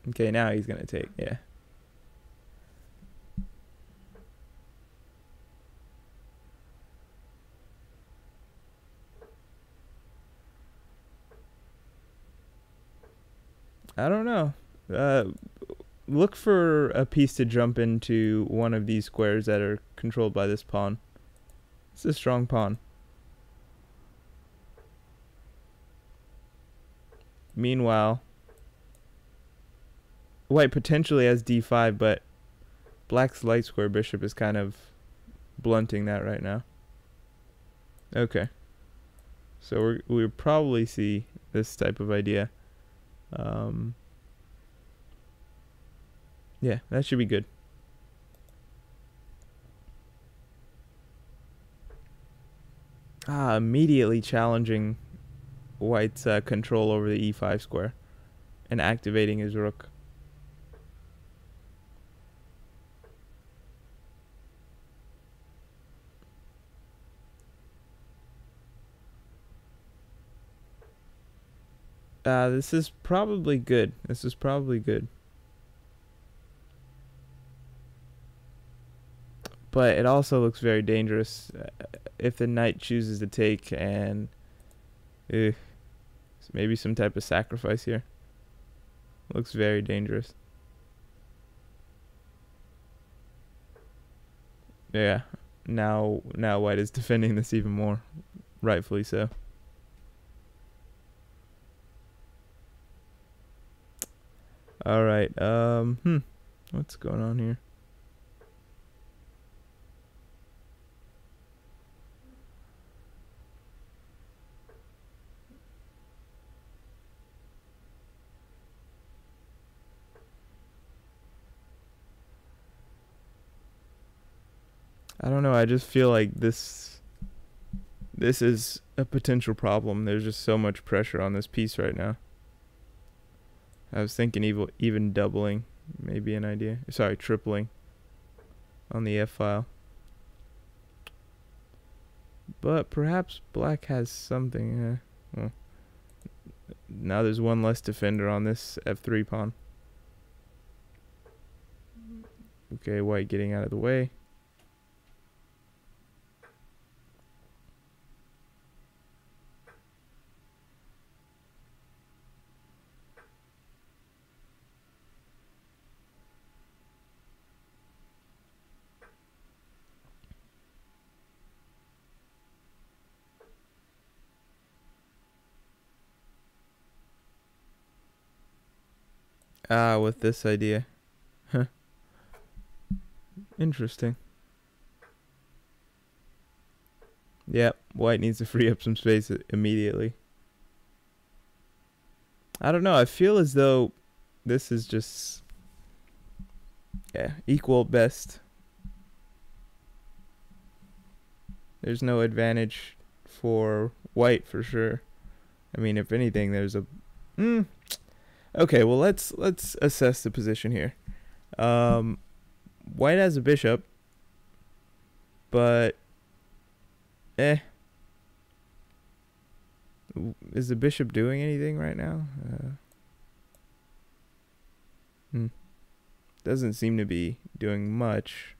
Okay, now he's gonna take, yeah. I don't know. Look for a piece to jump into one of these squares that are controlled by this pawn. It's a strong pawn. Meanwhile, white potentially has d5, but black's light square bishop is kind of blunting that right now. Okay. So we'll probably see this type of idea. Yeah, that should be good. Immediately challenging white's control over the e5 square and activating his rook. This is probably good. This is probably good. But it also looks very dangerous if the knight chooses to take and maybe some type of sacrifice here. Looks very dangerous. Yeah. Now white is defending this even more, rightfully so. All right. What's going on here? I don't know. I just feel like this is a potential problem. There's just so much pressure on this piece right now. I was thinking even doubling may be an idea. Sorry, tripling on the F file. But perhaps black has something. Well, now there's one less defender on this F3 pawn. Okay, white getting out of the way. With this idea. Huh. Interesting. Yep, white needs to free up some space immediately. I don't know, I feel as though this is just equal at best. There's no advantage for white for sure. I mean, if anything, there's a okay, well let's assess the position here. White has a bishop, but is the bishop doing anything right now? Doesn't seem to be doing much.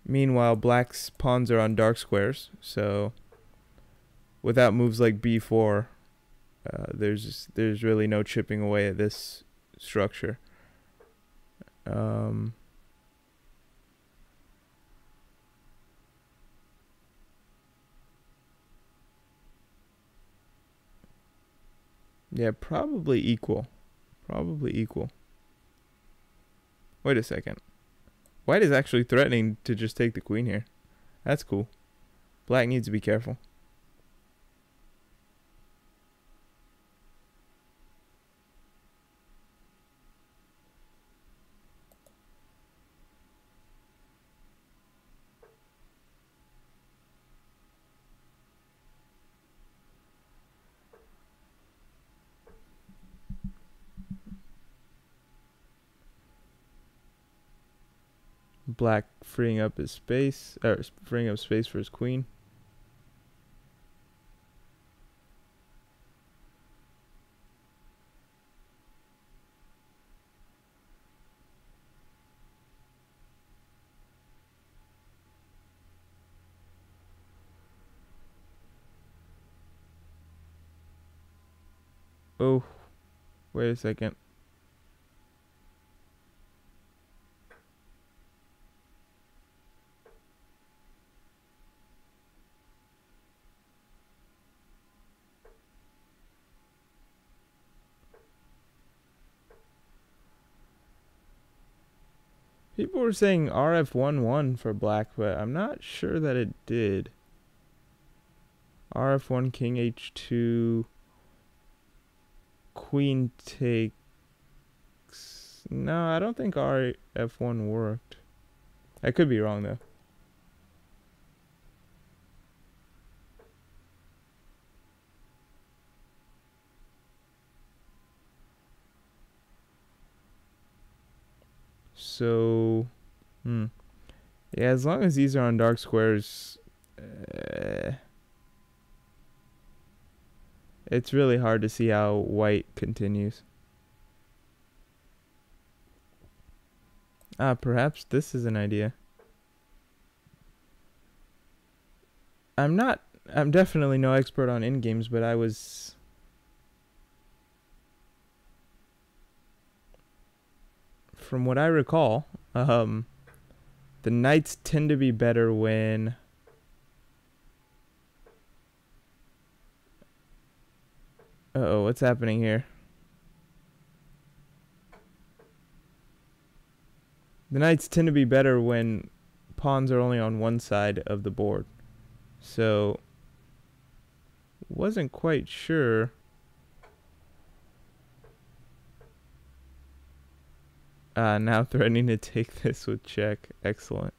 Meanwhile, black's pawns are on dark squares, so without moves like b4, there's really no chipping away at this structure. Yeah, probably equal. Probably equal. Wait a second. White is actually threatening to just take the queen here. That's cool. Black needs to be careful. Black freeing up his space, or freeing up space for his queen. Oh, wait a second. People were saying RF1-1 for black, but I'm not sure that it did. RF1, king h2, queen takes. No, I don't think RF1 worked. I could be wrong though. So, yeah, as long as these are on dark squares, it's really hard to see how white continues. Perhaps this is an idea. I'm definitely no expert on in-games, but I was... From what I recall, the knights tend to be better when... Uh-oh, what's happening here? The knights tend to be better when pawns are only on one side of the board. So, wasn't quite sure. Now threatening to take this with check. Excellent.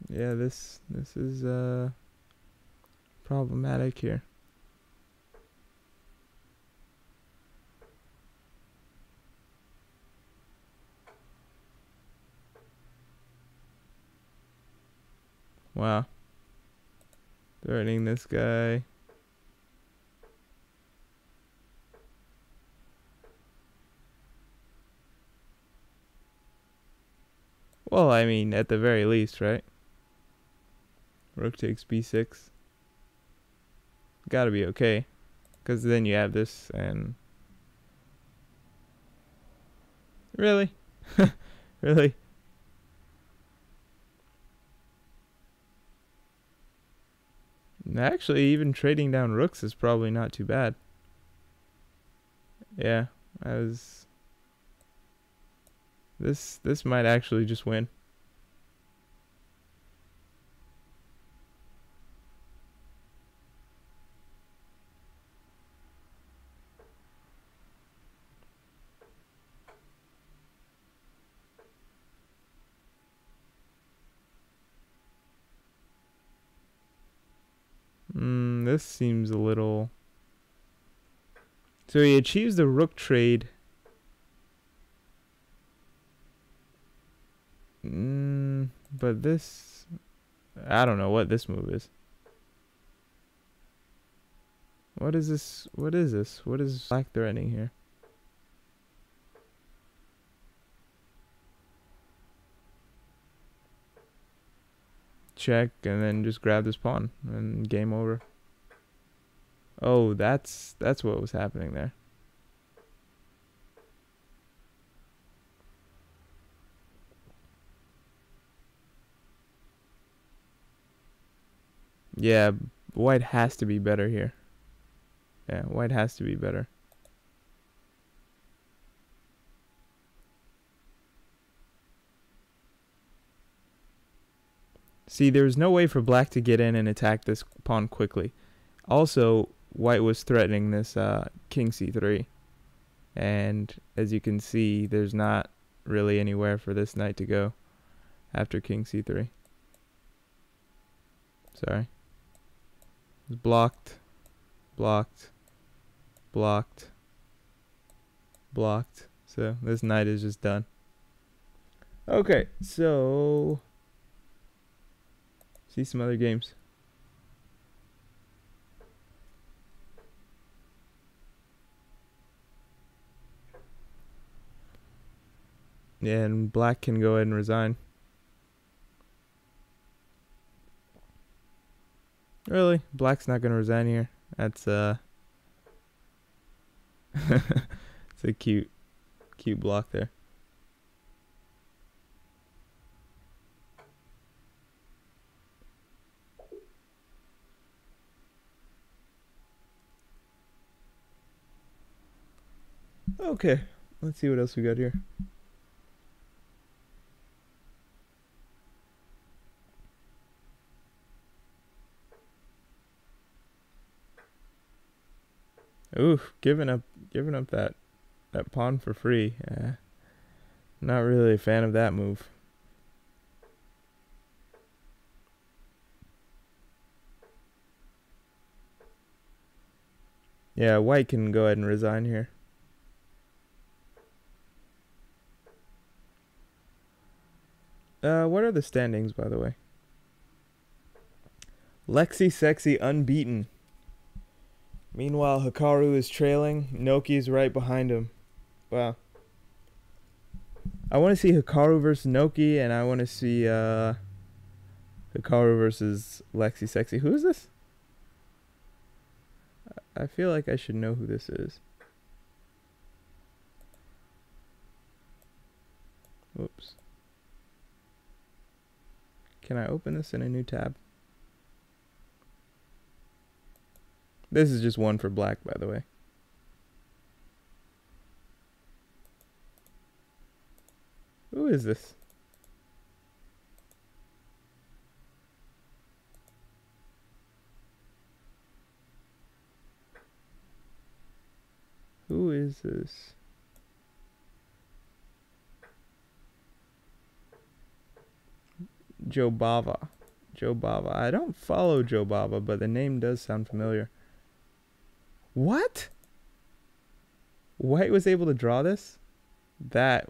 Yeah, this is problematic here. Wow. Threatening this guy. Well, I mean, at the very least, right? Rook takes b6. Gotta be okay. Because then you have this and... Really? Really? Actually, even trading down rooks is probably not too bad. Yeah, this might actually just win. This seems a little... So he achieves the rook trade. But this... I don't know what this move is. What is this? What is this? What is black threatening here? Check and then just grab this pawn and game over. Oh, that's what was happening there. Yeah, white has to be better here. Yeah, white has to be better. See, there's no way for black to get in and attack this pawn quickly. Also, white was threatening this king c3. And as you can see, there's not really anywhere for this knight to go after king c3. Sorry. It's blocked, blocked, blocked, blocked. So this knight is just done. Okay, so See some other games. Yeah, and black can go ahead and resign. Really? Black's not gonna resign here. That's it's a cute block there. Okay, let's see what else we got here. Ooh, giving up that pawn for free. Not really a fan of that move. Yeah, white can go ahead and resign here. What are the standings, by the way? LexySexy unbeaten. Meanwhile, Hikaru is trailing. Noki's right behind him. Wow. I want to see Hikaru versus Noki, and I want to see Hikaru versus LexySexy. Who is this? I feel like I should know who this is. Whoops. Can I open this in a new tab? This is just one for black, by the way. Who is this? Who is this? Jobava. Jobava. I don't follow Jobava, but the name does sound familiar. What? White was able to draw this? That's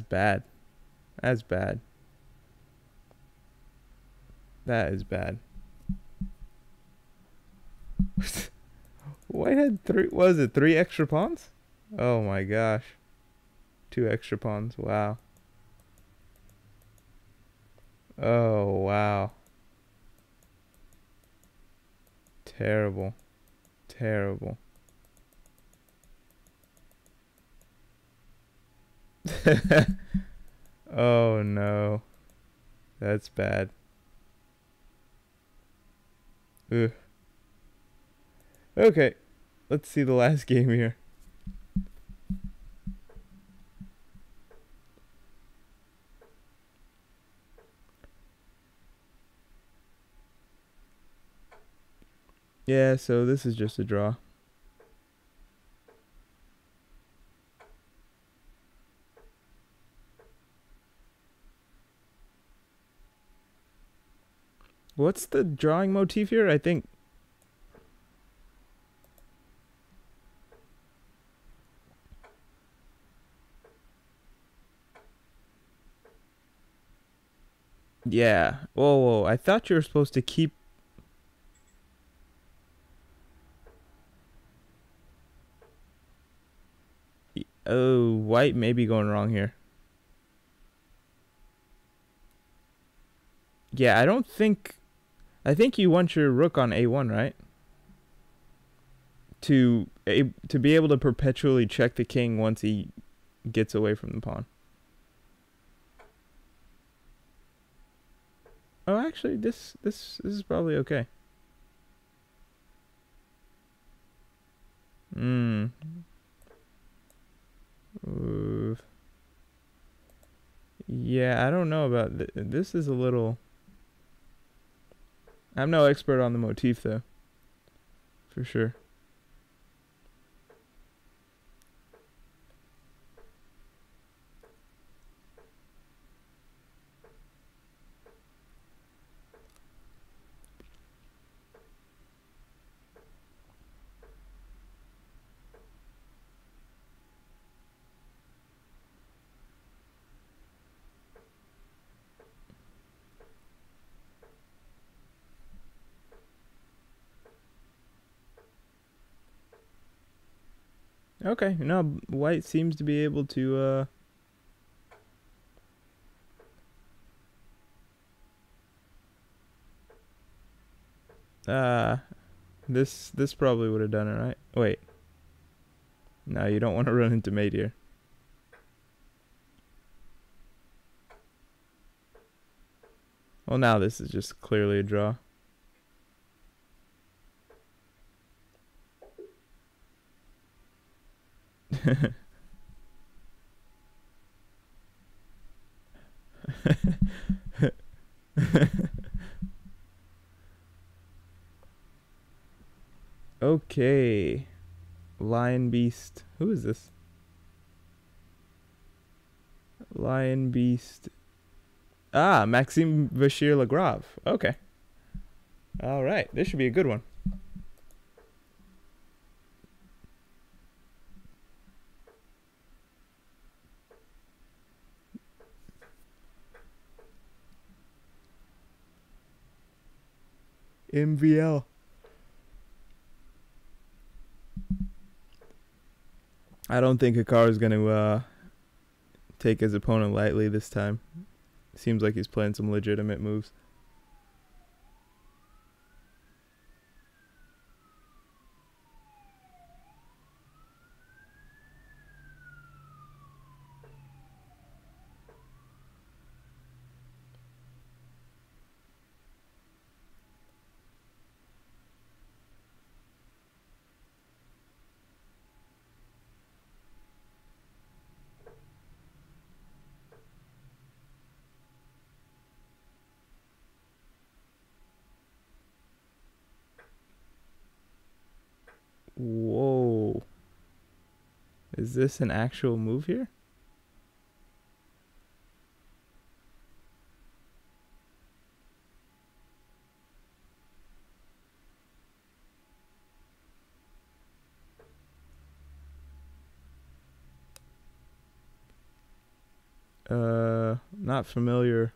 bad. That's bad. That is bad. White had three extra pawns? Oh my gosh. 2 extra pawns. Wow. Oh wow. Terrible. Terrible. Oh no. That's bad. Ugh. Okay. Let's see the last game here. Yeah, so this is just a draw. What's the drawing motif here? I think... Yeah. Whoa. I thought you were supposed to keep... Oh, white may be going wrong here. Yeah, I think you want your rook on A1, right? To be able to perpetually check the king once he gets away from the pawn. Oh, actually, this is probably okay. Yeah, I don't know about this. Is a little... I'm no expert on the motif, though. For sure. Okay, no, white seems to be able to, this probably would have done it, right? Wait. No, you don't want to run into mate here. Well, now this is just clearly a draw. Okay. Lion Beast. Who is this? Lion Beast. Ah, Maxime-Vachier Lagrave. Okay. Alright, this should be a good one. MVL. I don't think Hikaru's going to take his opponent lightly this time. Seems like he's playing some legitimate moves. Whoa. Is this an actual move here? Not familiar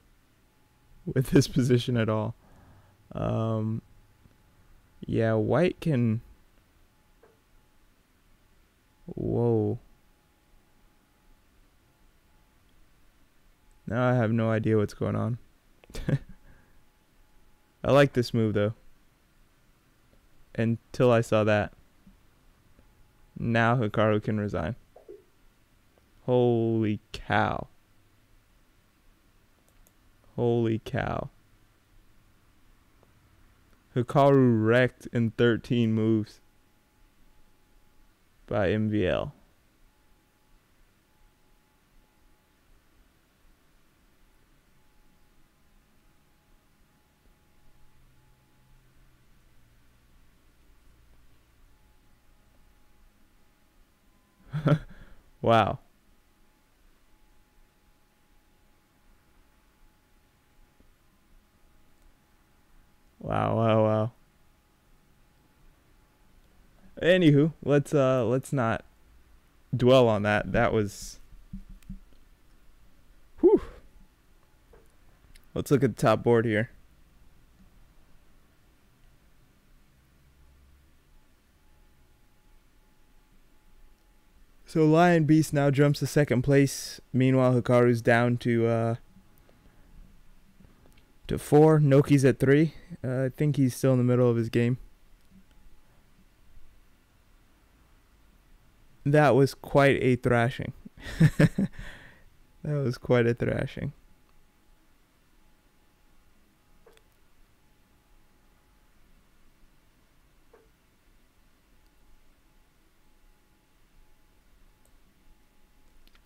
with this position at all. Yeah, white can... Whoa. Now I have no idea what's going on. I like this move though. Until I saw that. Now Hikaru can resign. Holy cow. Holy cow. Hikaru wrecked in 13 moves by MVL. Wow. Wow. Anywho, let's not dwell on that. That was... Whew. Let's look at the top board here. So Lion Beast now jumps to second place. Meanwhile, Hikaru's down to 4. Noki's at 3. I think he's still in the middle of his game. That was quite a thrashing. That was quite a thrashing.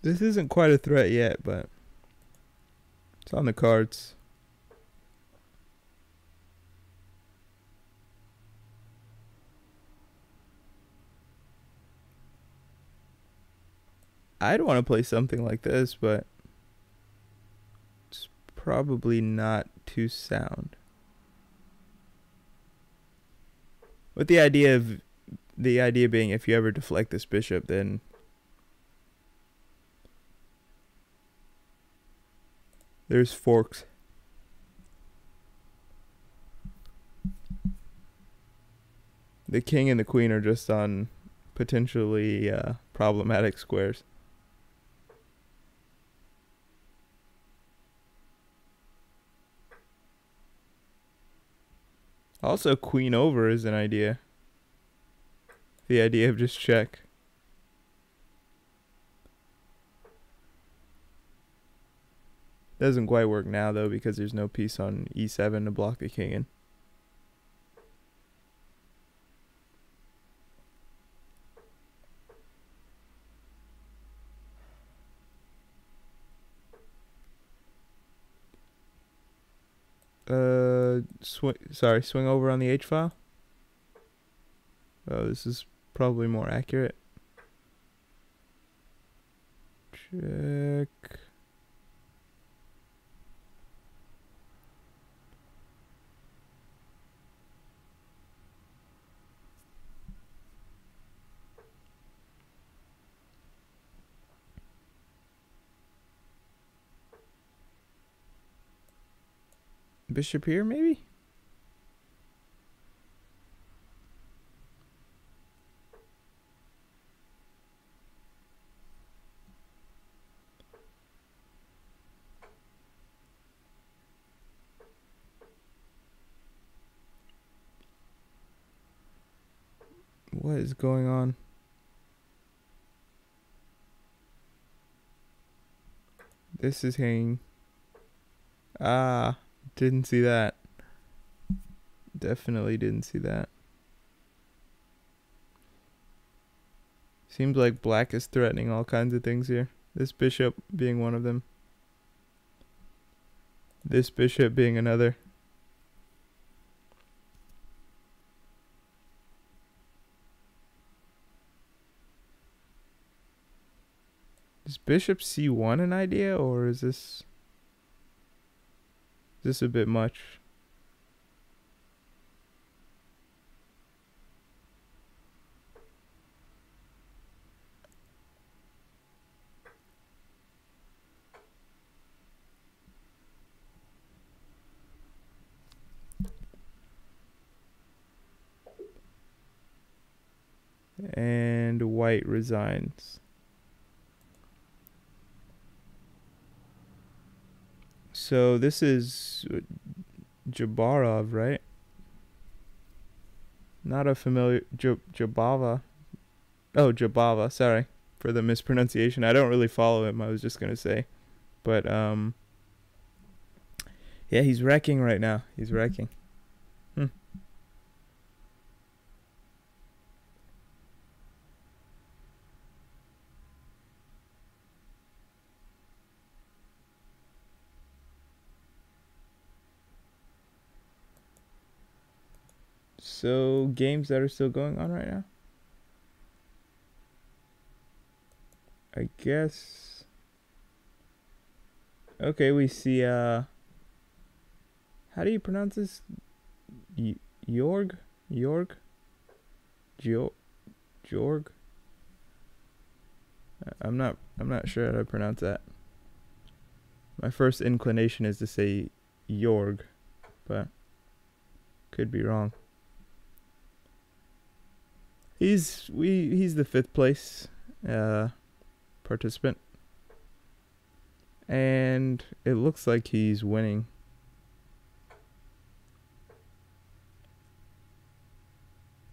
This isn't quite a threat yet, but it's on the cards. I'd want to play something like this, but it's probably not too sound. With the idea being if you ever deflect this bishop, then there's forks. The king and the queen are just on potentially problematic squares. Also, queen over is an idea. The idea of just check. Doesn't quite work now, though, because there's no piece on e7 to block the king in. Swing over on the H file. Oh, this is probably more accurate. Check. Bishop here, maybe? What is going on? This is hanging. Ah, didn't see that. Definitely didn't see that. Seems like black is threatening all kinds of things here. This bishop being one of them. This bishop being another. Is bishop c1 an idea, or is this a bit much? And white resigns. So this is Jobava, right? Not a familiar Jobava. Oh, Jobava. Sorry for the mispronunciation. I don't really follow him. I was just gonna say, but yeah, he's wrecking right now. He's wrecking. So, games that are still going on right now? I guess. Okay, we see, how do you pronounce this? Jorg? Jorg? I'm not sure how to pronounce that. My first inclination is to say Jorg, but could be wrong. He's the 5th place participant, and it looks like he's winning.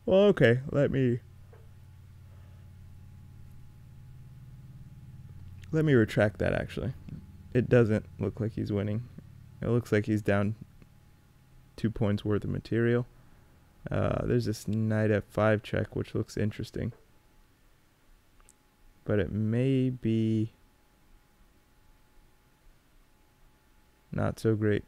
Well, okay, let me retract that. Actually, it doesn't look like he's winning. It looks like he's down 2 points worth of material. There's this knight f5 check, which looks interesting, but it may be not so great.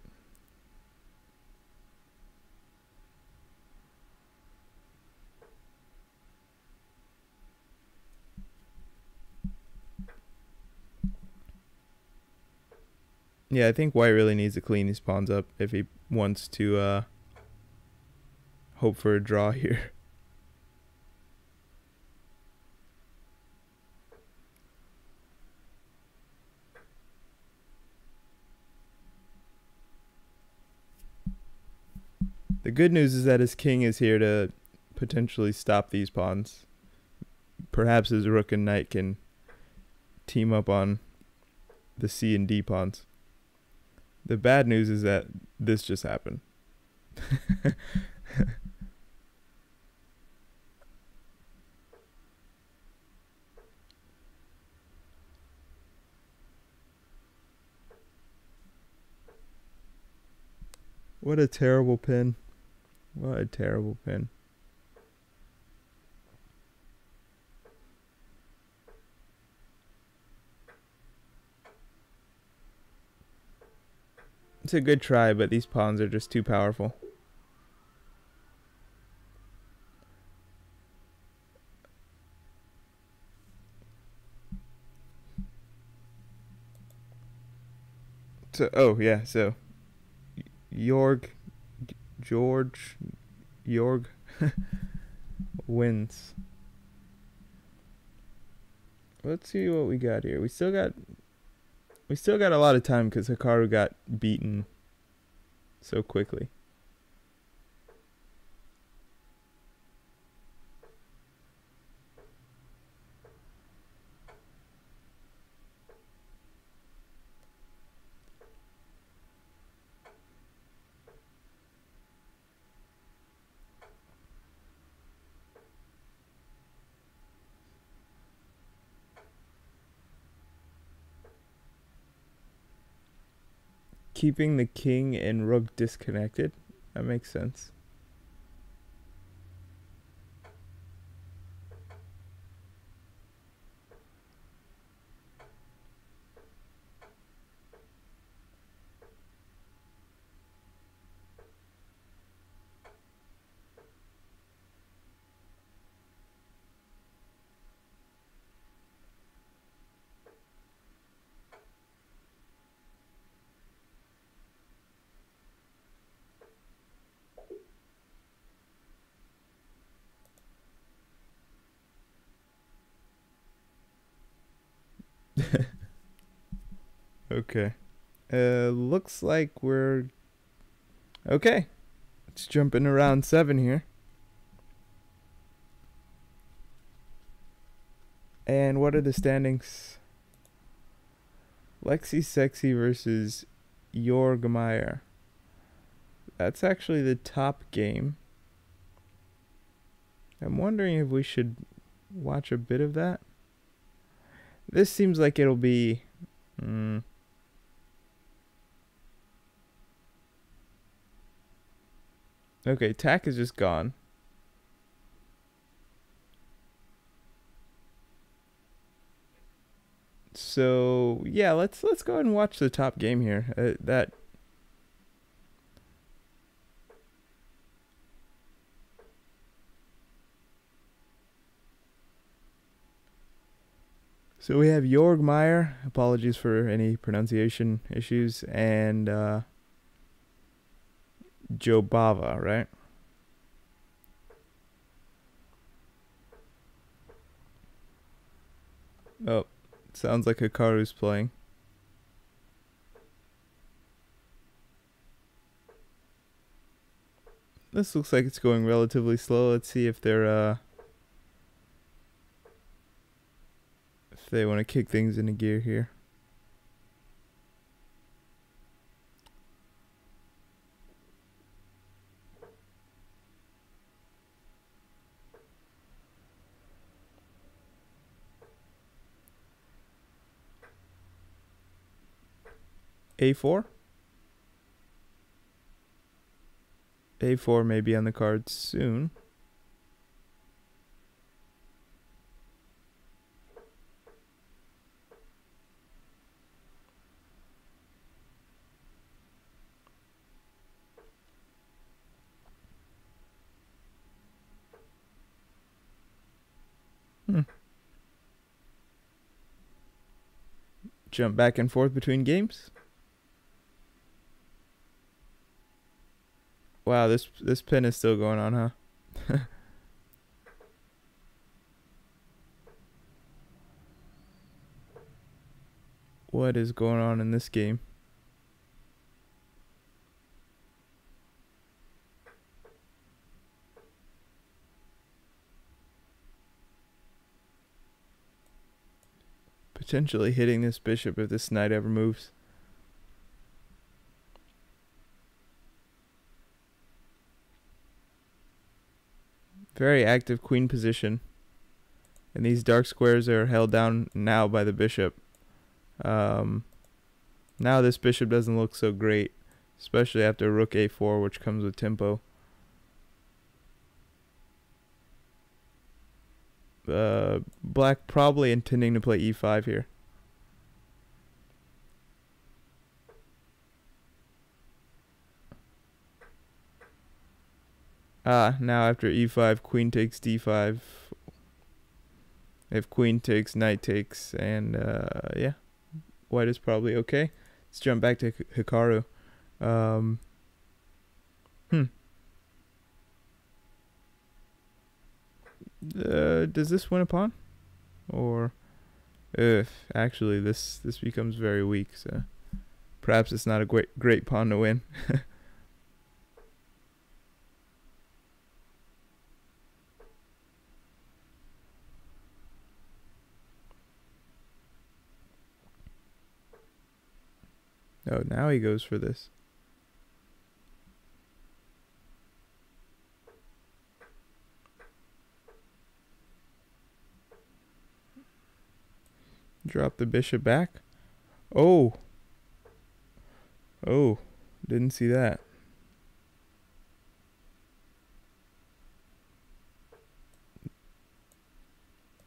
Yeah, I think white really needs to clean these pawns up if he wants to hope for a draw here. The good news is that his king is here to potentially stop these pawns. perhaps his rook and knight can team up on the C and D pawns. The bad news is that this just happened. What a terrible pin. What a terrible pin. It's a good try, but these pawns are just too powerful. So, oh yeah, so George wins. Let's see what we got here. We still got a lot of time because Hikaru got beaten so quickly. Keeping the king and rook disconnected. That makes sense. Okay. Looks like we're okay. Let's jump into round 7 here. And what are the standings? LexySexy versus Jorgmeyer. That's actually the top game. I'm wondering if we should watch a bit of that. This seems like it'll be... Okay, tack is just gone. So yeah, let's go ahead and watch the top game here. So we have Jorgmeyer. Apologies for any pronunciation issues, and Jobava, right? Oh, sounds like Hikaru's playing. This looks like it's going relatively slow. Let's see if they're if they want to kick things into gear here. A4? A4 may be on the card soon. Jump back and forth between games. Wow, this pin is still going on, huh? What is going on in this game? Potentially hitting this bishop if this knight ever moves. Very active queen position. And these dark squares are held down now by the bishop. Now this bishop doesn't look so great, especially after rook a4, which comes with tempo. Black probably intending to play e5 here. Now after e5, queen takes d5. If queen takes, knight takes, and yeah, white is probably okay. Let's jump back to Hikaru. Does this win a pawn? Or actually this becomes very weak, so perhaps it's not a great pawn to win. Oh, now he goes for this. Drop the bishop back. Oh. Oh, didn't see that.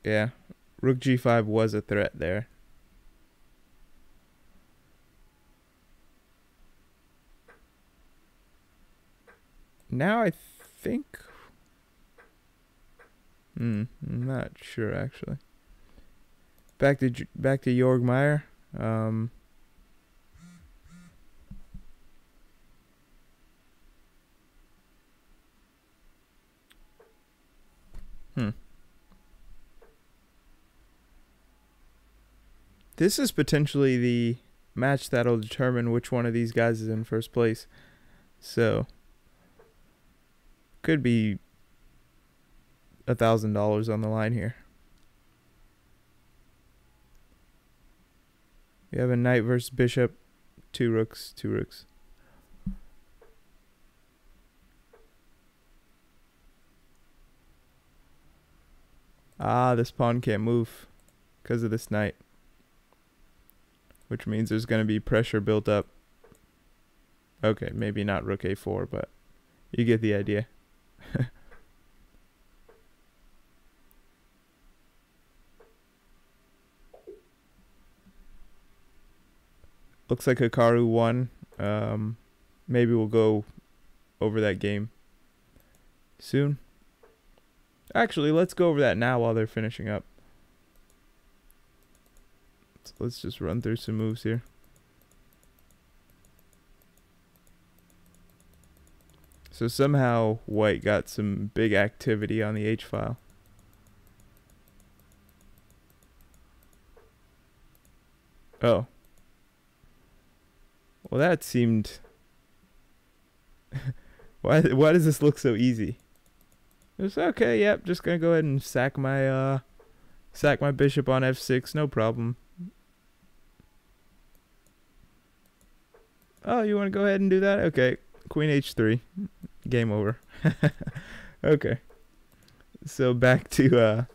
Yeah, rook g5 was a threat there. Now I think... I'm not sure actually. Back to Georg Meyer. This is potentially the match that'll determine which one of these guys is in first place. So could be $1,000 on the line here. We have a knight versus bishop, two rooks. This pawn can't move because of this knight, which means there's going to be pressure built up. Okay, maybe not rook a4, but you get the idea. Looks like Hikaru won. Maybe we'll go over that game soon. Actually, let's go over that now while they're finishing up. So let's just run through some moves here. So somehow white got some big activity on the H-file. Oh. Well, that seemed... why does this look so easy? It's okay, yep, just gonna go ahead and sack my bishop on f6, no problem. Oh, you want to go ahead and do that? Okay, queen h3, game over. Okay, so back to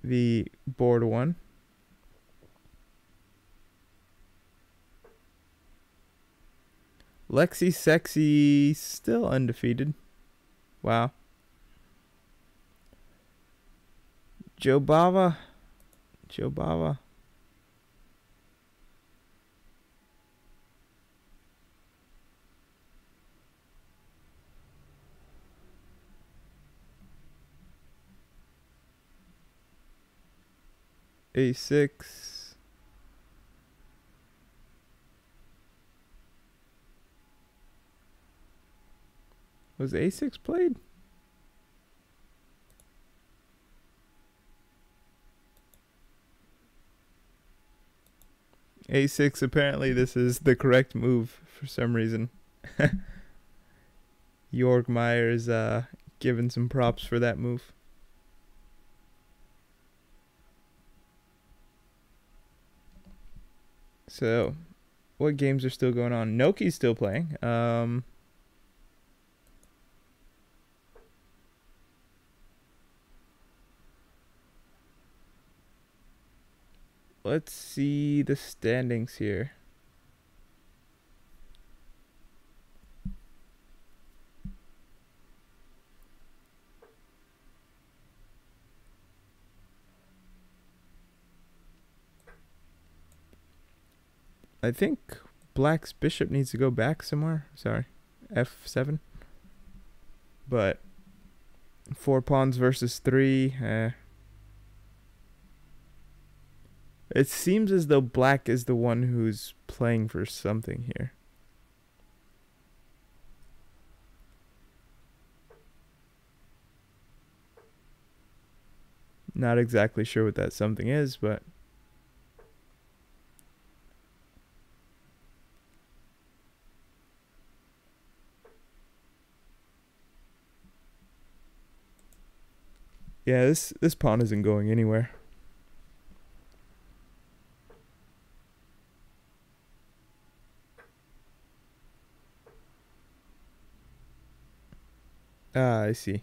the board one. LexySexy still undefeated. Wow. Jobava. A6. Was A6 played? A6, apparently this is the correct move for some reason. Georg Meyer is given some props for that move. So, what games are still going on? Noki's still playing. Let's see the standings here. I think Black's bishop needs to go back somewhere. Sorry. F7. But 4 pawns versus 3. It seems as though Black is the one who's playing for something here. Not exactly sure what that something is, but yeah, this pawn isn't going anywhere. Ah, I see.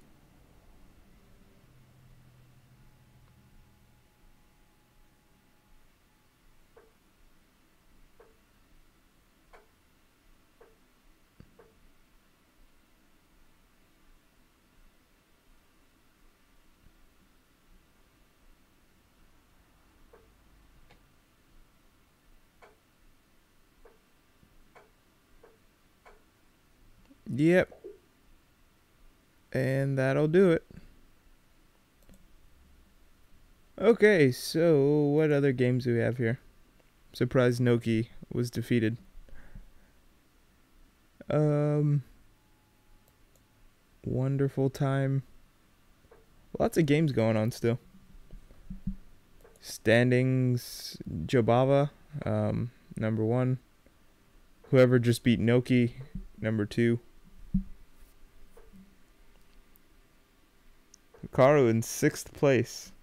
Yep. And that'll do it. Okay, so what other games do we have here? Surprised Noki was defeated. Wonderful time. Lots of games going on still. Standings, Jobava, number 1. Whoever just beat Noki, number 2. Hikaru in 6th place.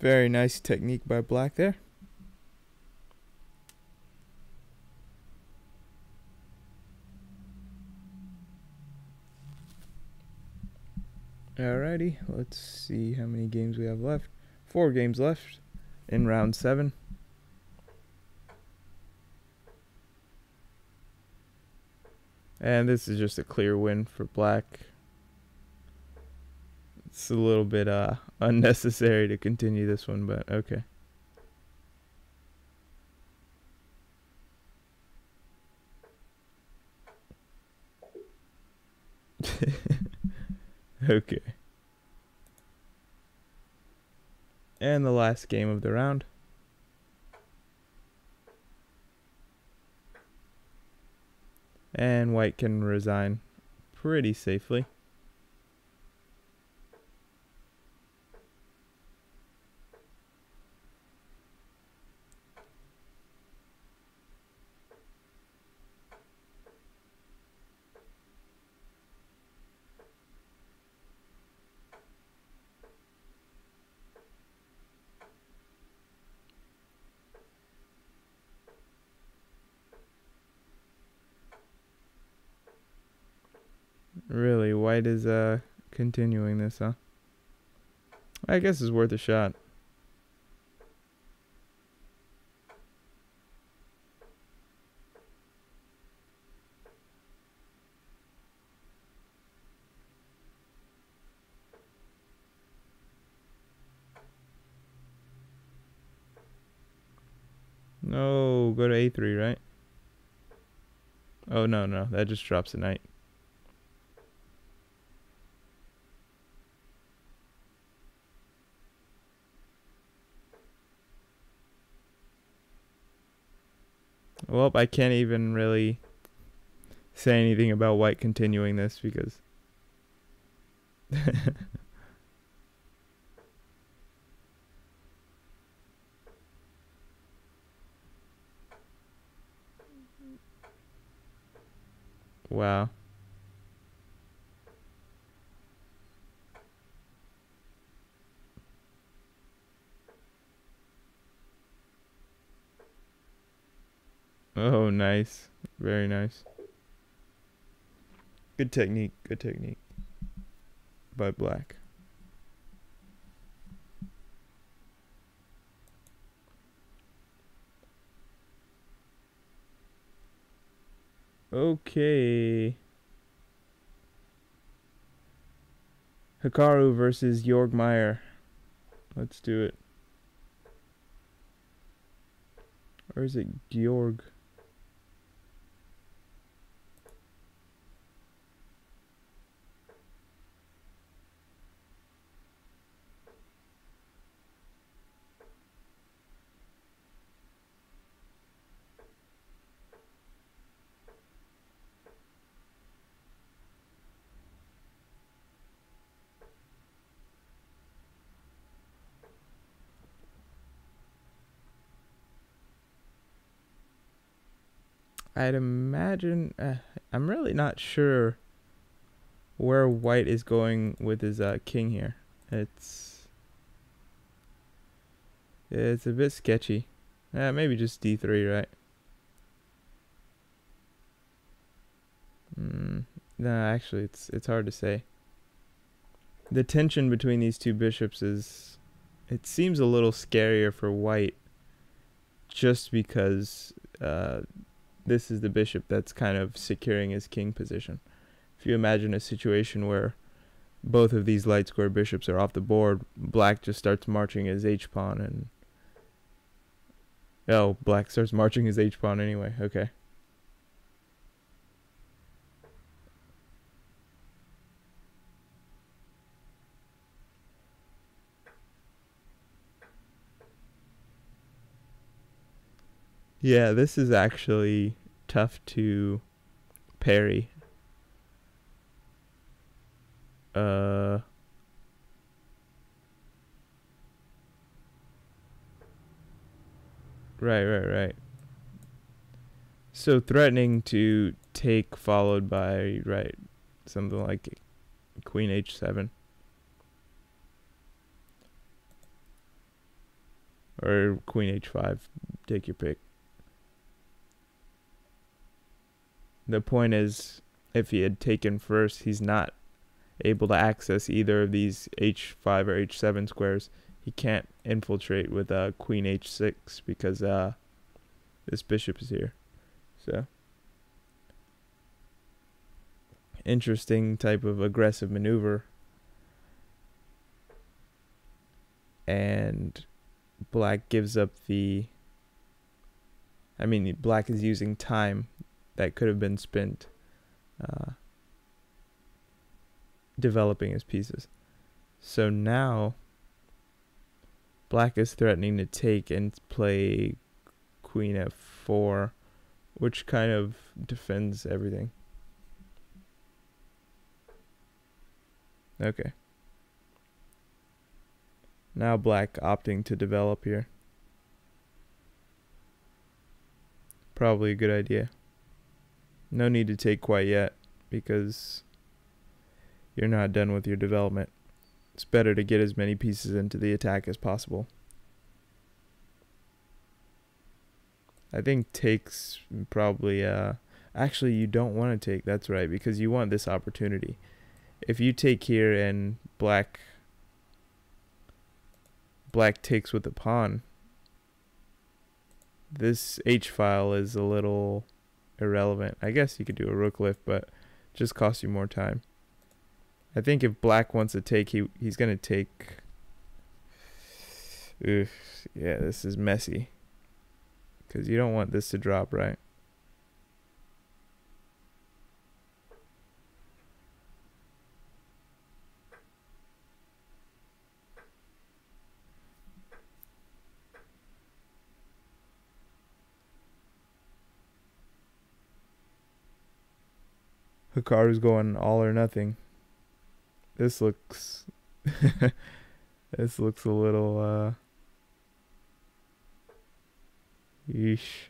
Very nice technique by Black there. Alrighty, let's see how many games we have left. 4 games left in round 7. And this is just a clear win for Black. It's a little bit unnecessary to continue this one, but okay. Okay. And the last game of the round. And White can resign pretty safely. Really, White is continuing this, huh? I guess it's worth a shot. No, go to A3, right? Oh, no, that just drops a knight. Well, I can't even really say anything about white continuing this because... Wow. Oh, nice. Very nice. Good technique. Good technique. By black. Okay. Hikaru versus Jorg Meyer. Let's do it. Or is it Georg? I'd imagine... I'm really not sure where white is going with his king here. It's a bit sketchy. Maybe just d3, right? No, actually, it's hard to say. The tension between these two bishops is... It seems a little scarier for white just because this is the bishop that's kind of securing his king position. If you imagine a situation where both of these light square bishops are off the board, black just starts marching his h-pawn and... Oh, black starts marching his h-pawn anyway. Okay. Yeah, this is actually tough to parry. Right. So threatening to take followed by, right, something like queen h7. Or queen h5, take your pick. The point is, if he had taken first, he's not able to access either of these h5 or h7 squares. He can't infiltrate with queen h6 because this bishop is here. So, interesting type of aggressive maneuver. And black gives up the... I mean, black is using time that could have been spent developing his pieces. So now black is threatening to take and play queen f4, which kind of defends everything. Okay. Now black opting to develop here. Probably a good idea. No need to take quite yet because you're not done with your development. It's better to get as many pieces into the attack as possible. I think takes probably... actually, you don't want to take. That's right, because you want this opportunity. If you take here and black takes with the pawn, this h-file is a little irrelevant. I guess you could do a rook lift, but it just costs you more time. I think if black wants to take, he's going to take... Oof, yeah, this is messy. Because you don't want this to drop, right? Hikaru's going all or nothing. This looks this looks a little yeesh.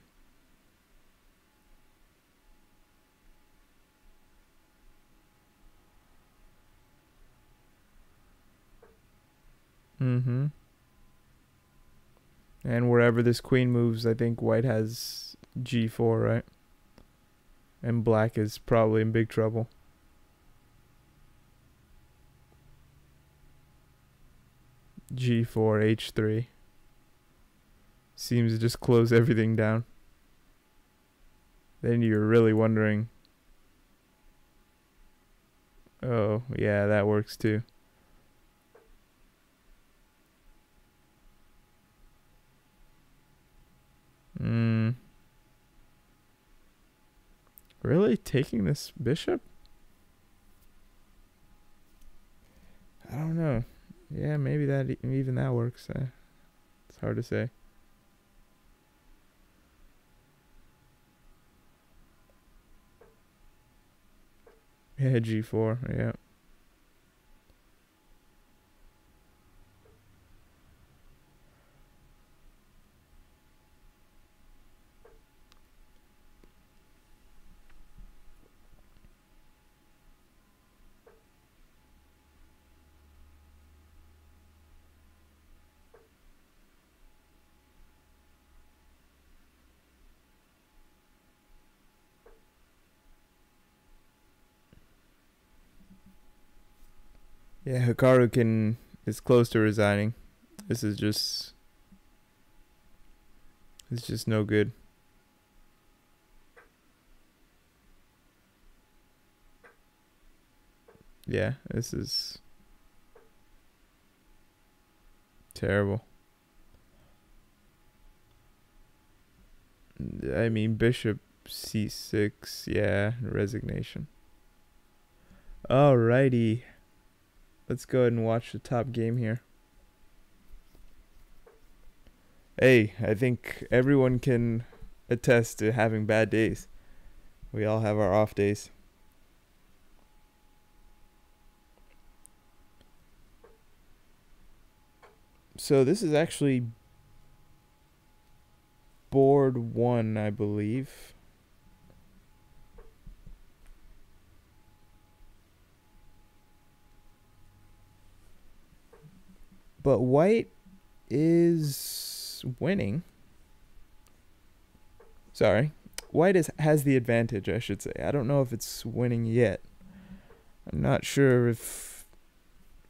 Mm-hmm. And wherever this queen moves, I think white has g4, right? And black is probably in big trouble. g4, h3. Seems to just close everything down. Then you're really wondering. Oh, yeah, that works too. Really? Taking this bishop? I don't know. Yeah, maybe that even that works. It's hard to say. Yeah, g4. Yeah. Yeah, Hikaru is close to resigning. This is just it's just no good. Yeah, this is terrible. I mean, bishop c6, yeah, resignation. Alrighty. Let's go ahead and watch the top game here. Hey, I think everyone can attest to having bad days. We all have our off days. So this is actually board 1, I believe. But white is winning. Sorry. White has the advantage, I should say. I don't know if it's winning yet. I'm not sure if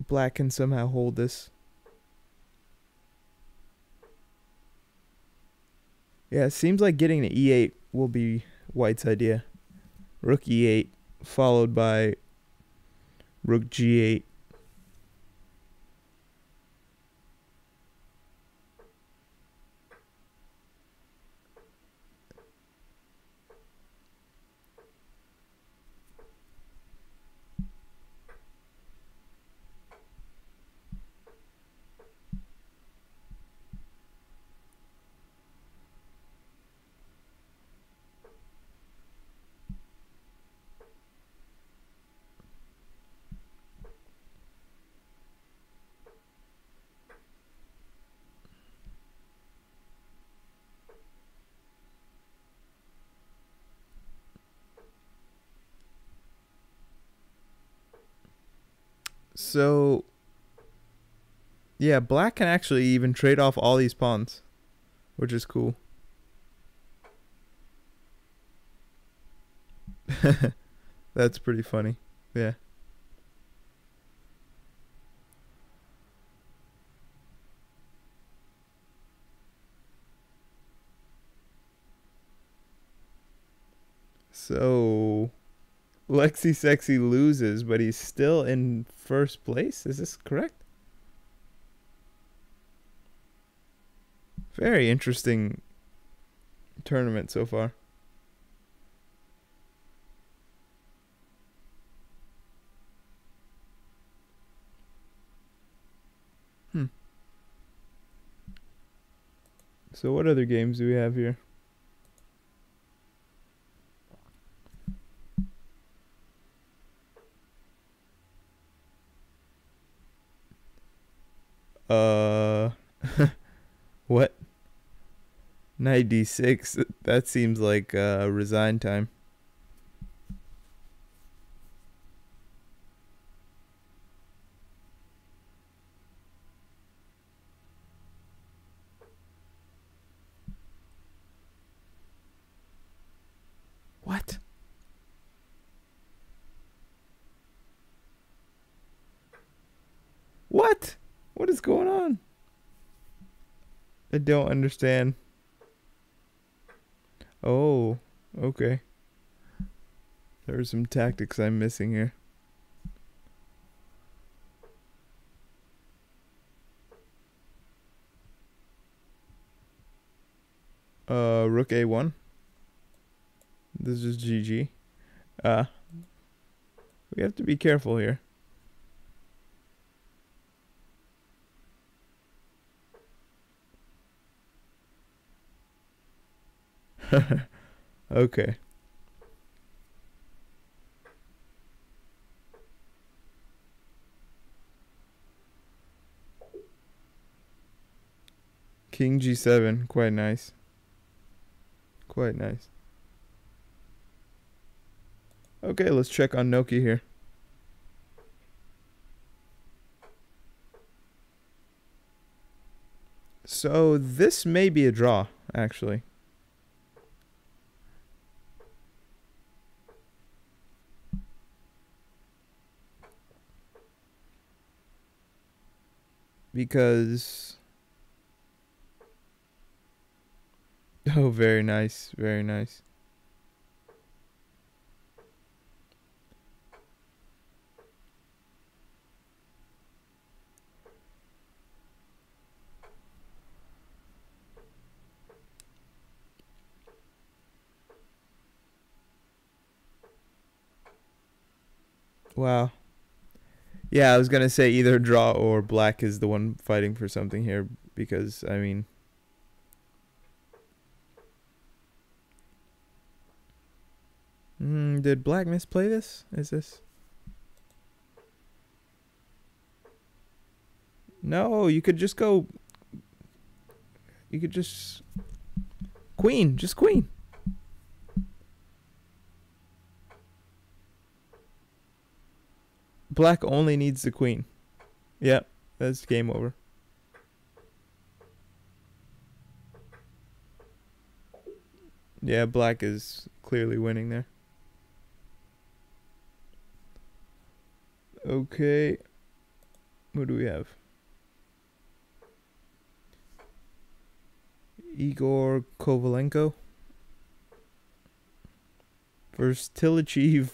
black can somehow hold this. Yeah, it seems like getting to e8 will be white's idea. Rook e8, followed by rook g8. So, yeah, black can actually even trade off all these pawns, which is cool. That's pretty funny. Yeah. So, LexySexy loses, but he's still in first place. Is this correct? Very interesting tournament so far. So what other games do we have here? Uh, what? Knight d6. That seems like resign time. What? What? What is going on? I don't understand. Oh, okay. There are some tactics I'm missing here. Rook a1. This is GG. We have to be careful here. Okay. King g7, quite nice. Quite nice. Okay, let's check on Noki here. So this may be a draw, actually. Because... Oh, very nice, very nice. Wow. Yeah, I was gonna say either draw or black is the one fighting for something here, because, I mean... Did black misplay this? Is this... No, you could just go... You could just... Queen, just queen. Black only needs the queen. Yep, that's game over. Yeah, black is clearly winning there. Okay. What do we have? Igor Kovalenko versus Tilichev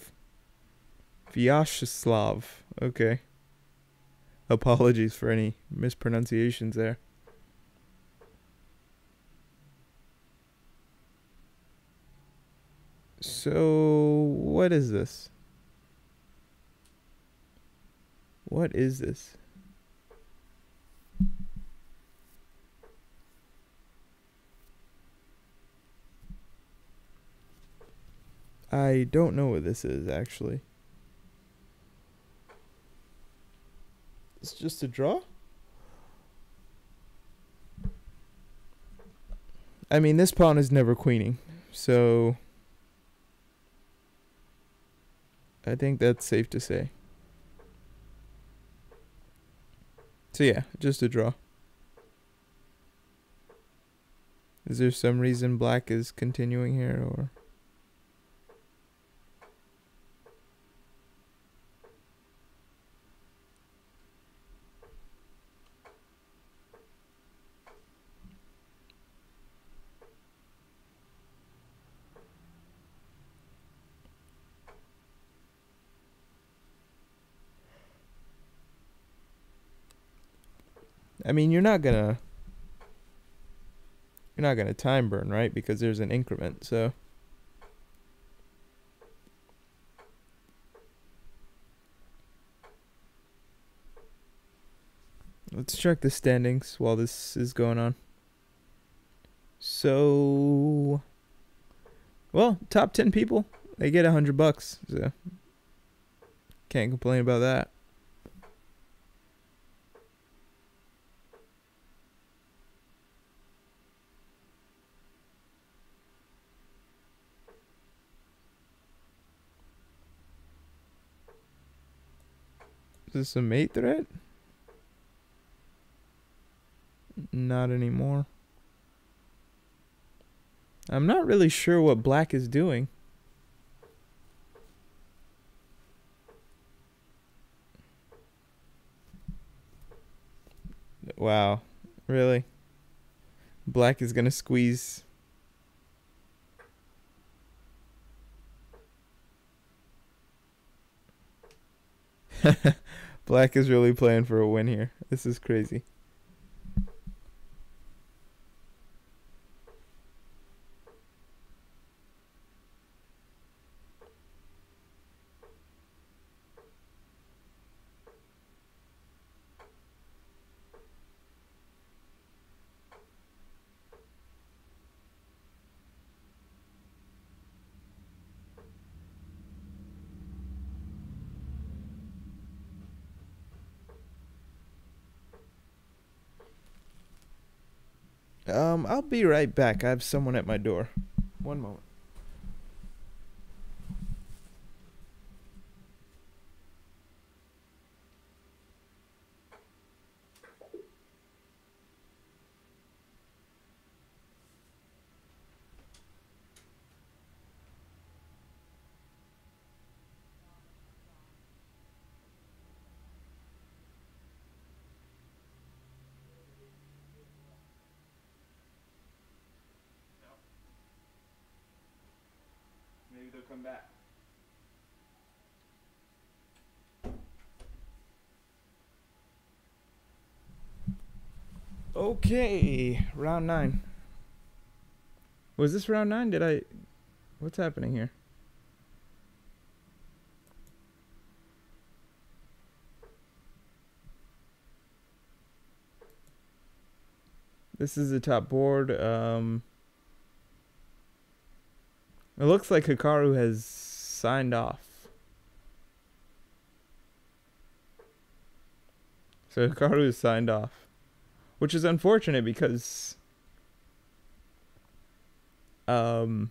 Vyacheslav. Okay. Apologies for any mispronunciations there. So, what is this? What is this? I don't know what this is, actually. It's just a draw? I mean, this pawn is never queening, so... I think that's safe to say. So yeah, just a draw. Is there some reason black is continuing here, or? I mean, you're not gonna time burn, right? Because there's an increment, so. Let's check the standings while this is going on. So, well, top 10 people, they get $100, so can't complain about that. Is this a mate threat? Not anymore. I'm not really sure what black is doing. Wow. Really? Black is gonna squeeze. Black is really playing for a win here. This is crazy. I'll be right back. I have someone at my door. One moment. Maybe they'll come back. Okay, round 9. Was this round 9? What's happening here? This is the top board. It looks like Hikaru has signed off. So Hikaru is signed off, which is unfortunate because if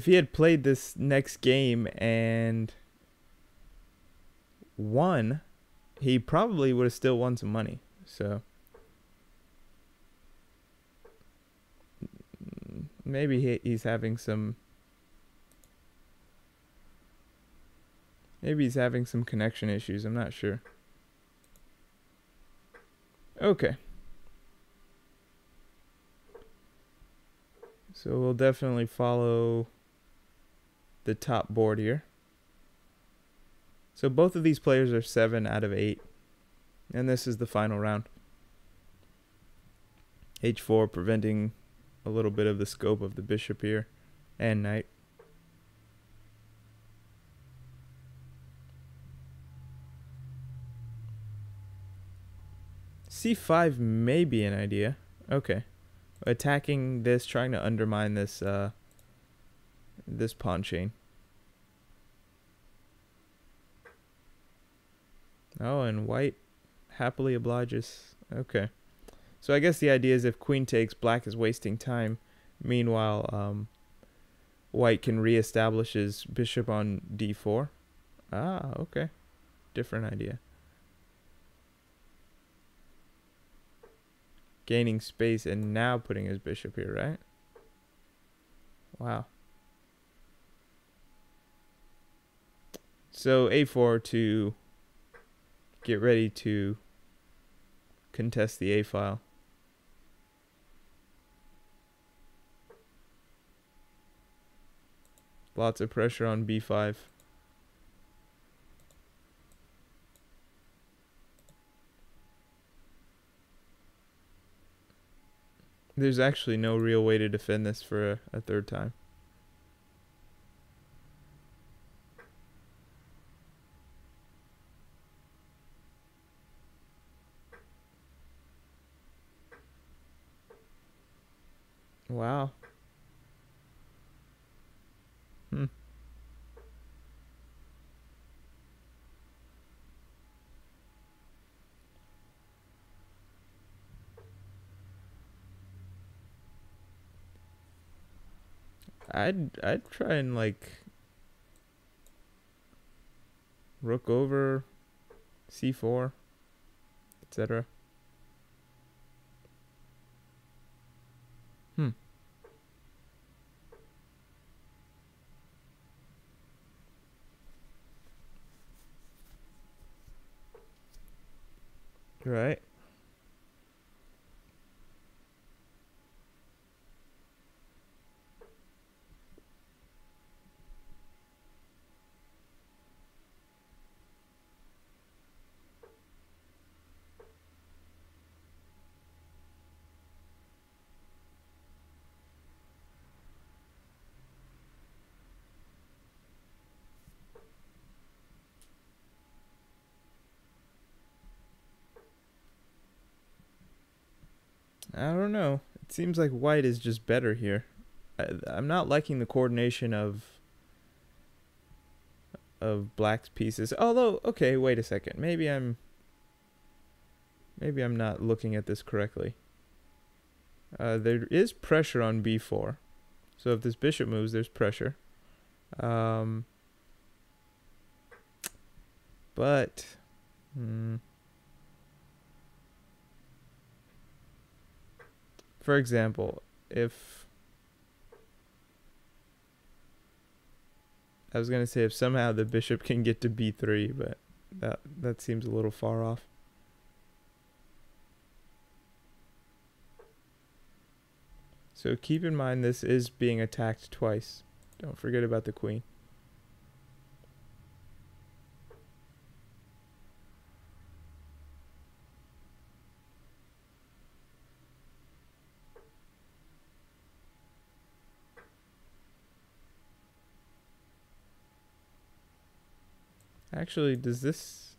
he had played this next game and won, he probably would have still won some money. So maybe he's having some connection issues. I'm not sure. Okay. So we'll definitely follow the top board here. So both of these players are 7 out of 8. And this is the final round. H4 preventing a little bit of the scope of the bishop here and knight. C5 may be an idea. Okay. Attacking this, trying to undermine this this pawn chain. Oh, and white happily obliges. Okay. So I guess the idea is if queen takes, black is wasting time. Meanwhile, white can reestablish his bishop on d4. Ah, okay. Different idea. Gaining space and now putting his bishop here, right? Wow. So a4 to get ready to contest the a file. Lots of pressure on b5. There's actually no real way to defend this for a third time. Wow. I'd try and like rook over c4, etc. Right. I don't know. It seems like white is just better here. I'm not liking the coordination of black's pieces. Although, okay, wait a second. Maybe I'm not looking at this correctly. There is pressure on b4. So if this bishop moves, there's pressure. But for example, if I was going to say if somehow the bishop can get to b3, but that seems a little far off. So keep in mind this is being attacked twice. Don't forget about the queen. Actually, does this...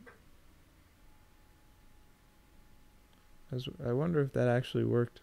I wonder if that actually worked.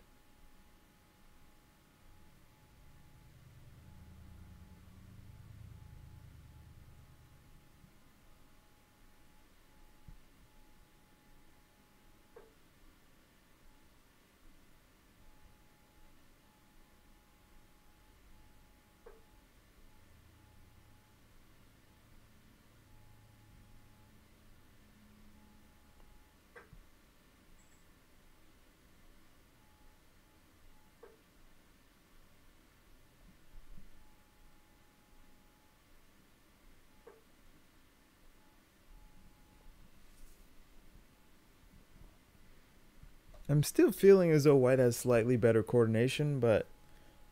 I'm still feeling as though white has slightly better coordination, but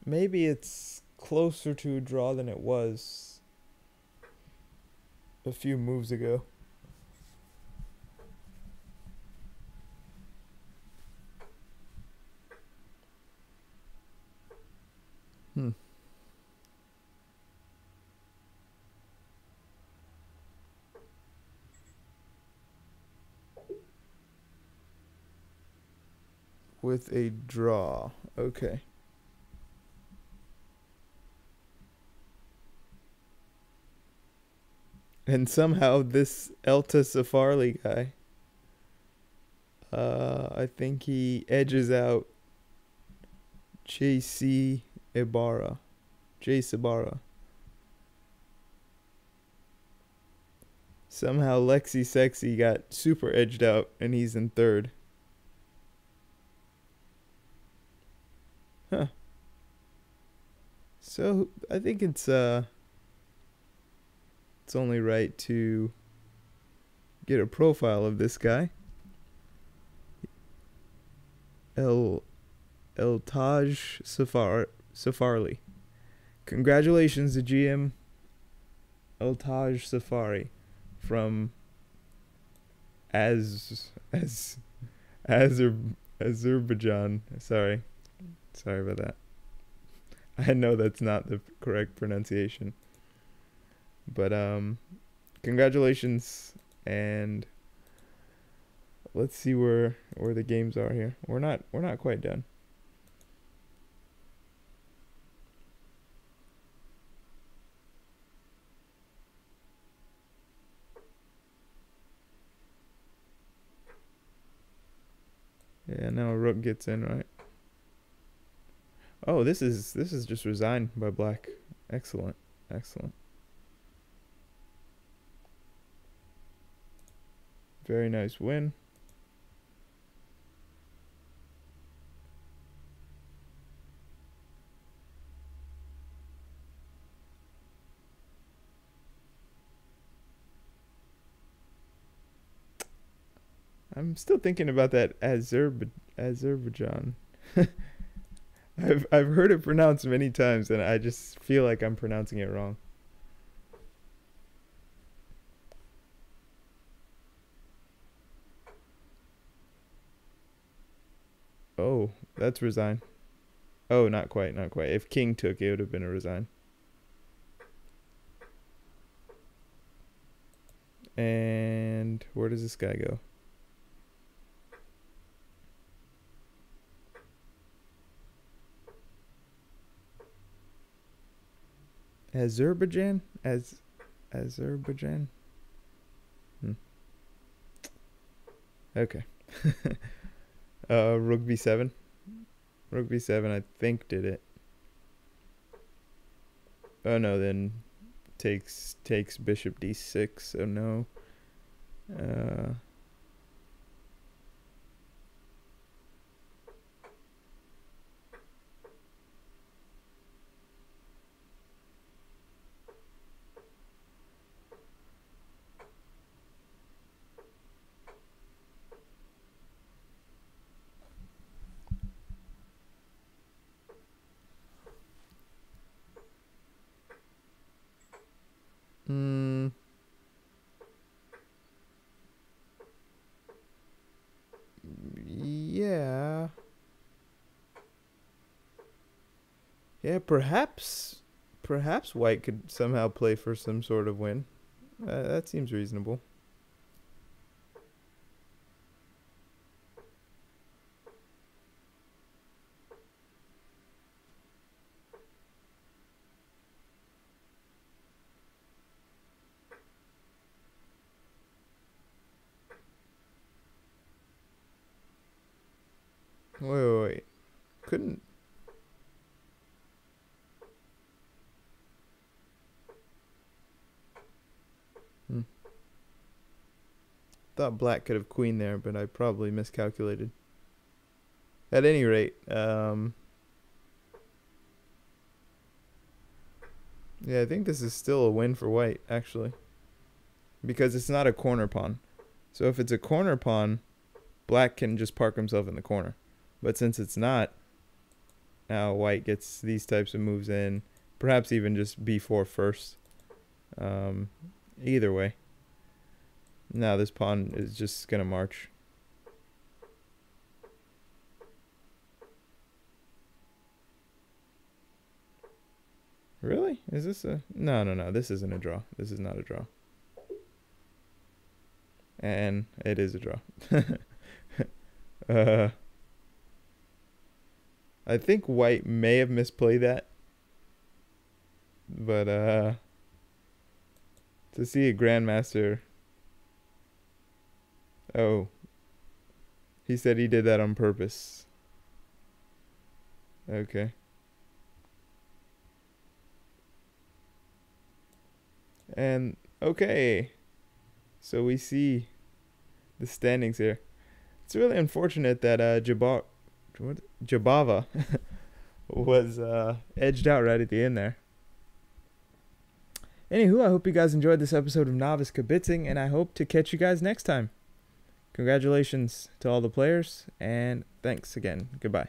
maybe it's closer to a draw than it was a few moves ago. With a draw. Okay. And somehow this Elta Safarli guy, I think he edges out J.C. Ibarra. J.C. Ibarra. Somehow LexySexy got super edged out and he's in third. Huh. So I think it's only right to get a profile of this guy. Taj Safarli. Congratulations to GM Taj Safari from Azerbaijan. Sorry about that. I know that's not the correct pronunciation. But congratulations, and let's see where the games are here. We're not quite done. Yeah, now a rook gets in, right? Oh, this is just resigned by black. Excellent. Very nice win. I'm still thinking about that Azerbaijan. I've heard it pronounced many times, and I just feel like I'm pronouncing it wrong. Oh, that's resign. Oh, not quite, not quite. If king took, it would have been a resign. And where does this guy go? Azerbaijan? Azerbaijan? Okay. Rook b7. Rook b7, I think, did it. Oh no, then takes bishop d6. So no. Yeah. Yeah, perhaps white could somehow play for some sort of win. That seems reasonable. Wait. Couldn't. Thought black could have queen there, but I probably miscalculated. At any rate, yeah, I think this is still a win for white, actually. Because it's not a corner pawn. So if it's a corner pawn, black can just park himself in the corner. But since it's not, now white gets these types of moves in. Perhaps even just b4 first. Either way. Now this pawn is just going to march. Really? Is this a... No. This isn't a draw. This is not a draw. And it is a draw. I think white may have misplayed that. But, to see a grandmaster... Oh. He said he did that on purpose. Okay. And, okay. So we see the standings here. It's really unfortunate that Jobava was edged out right at the end there. Anywho, I hope you guys enjoyed this episode of Novice Kibitzing, and I hope to catch you guys next time. Congratulations to all the players, and thanks again. Goodbye.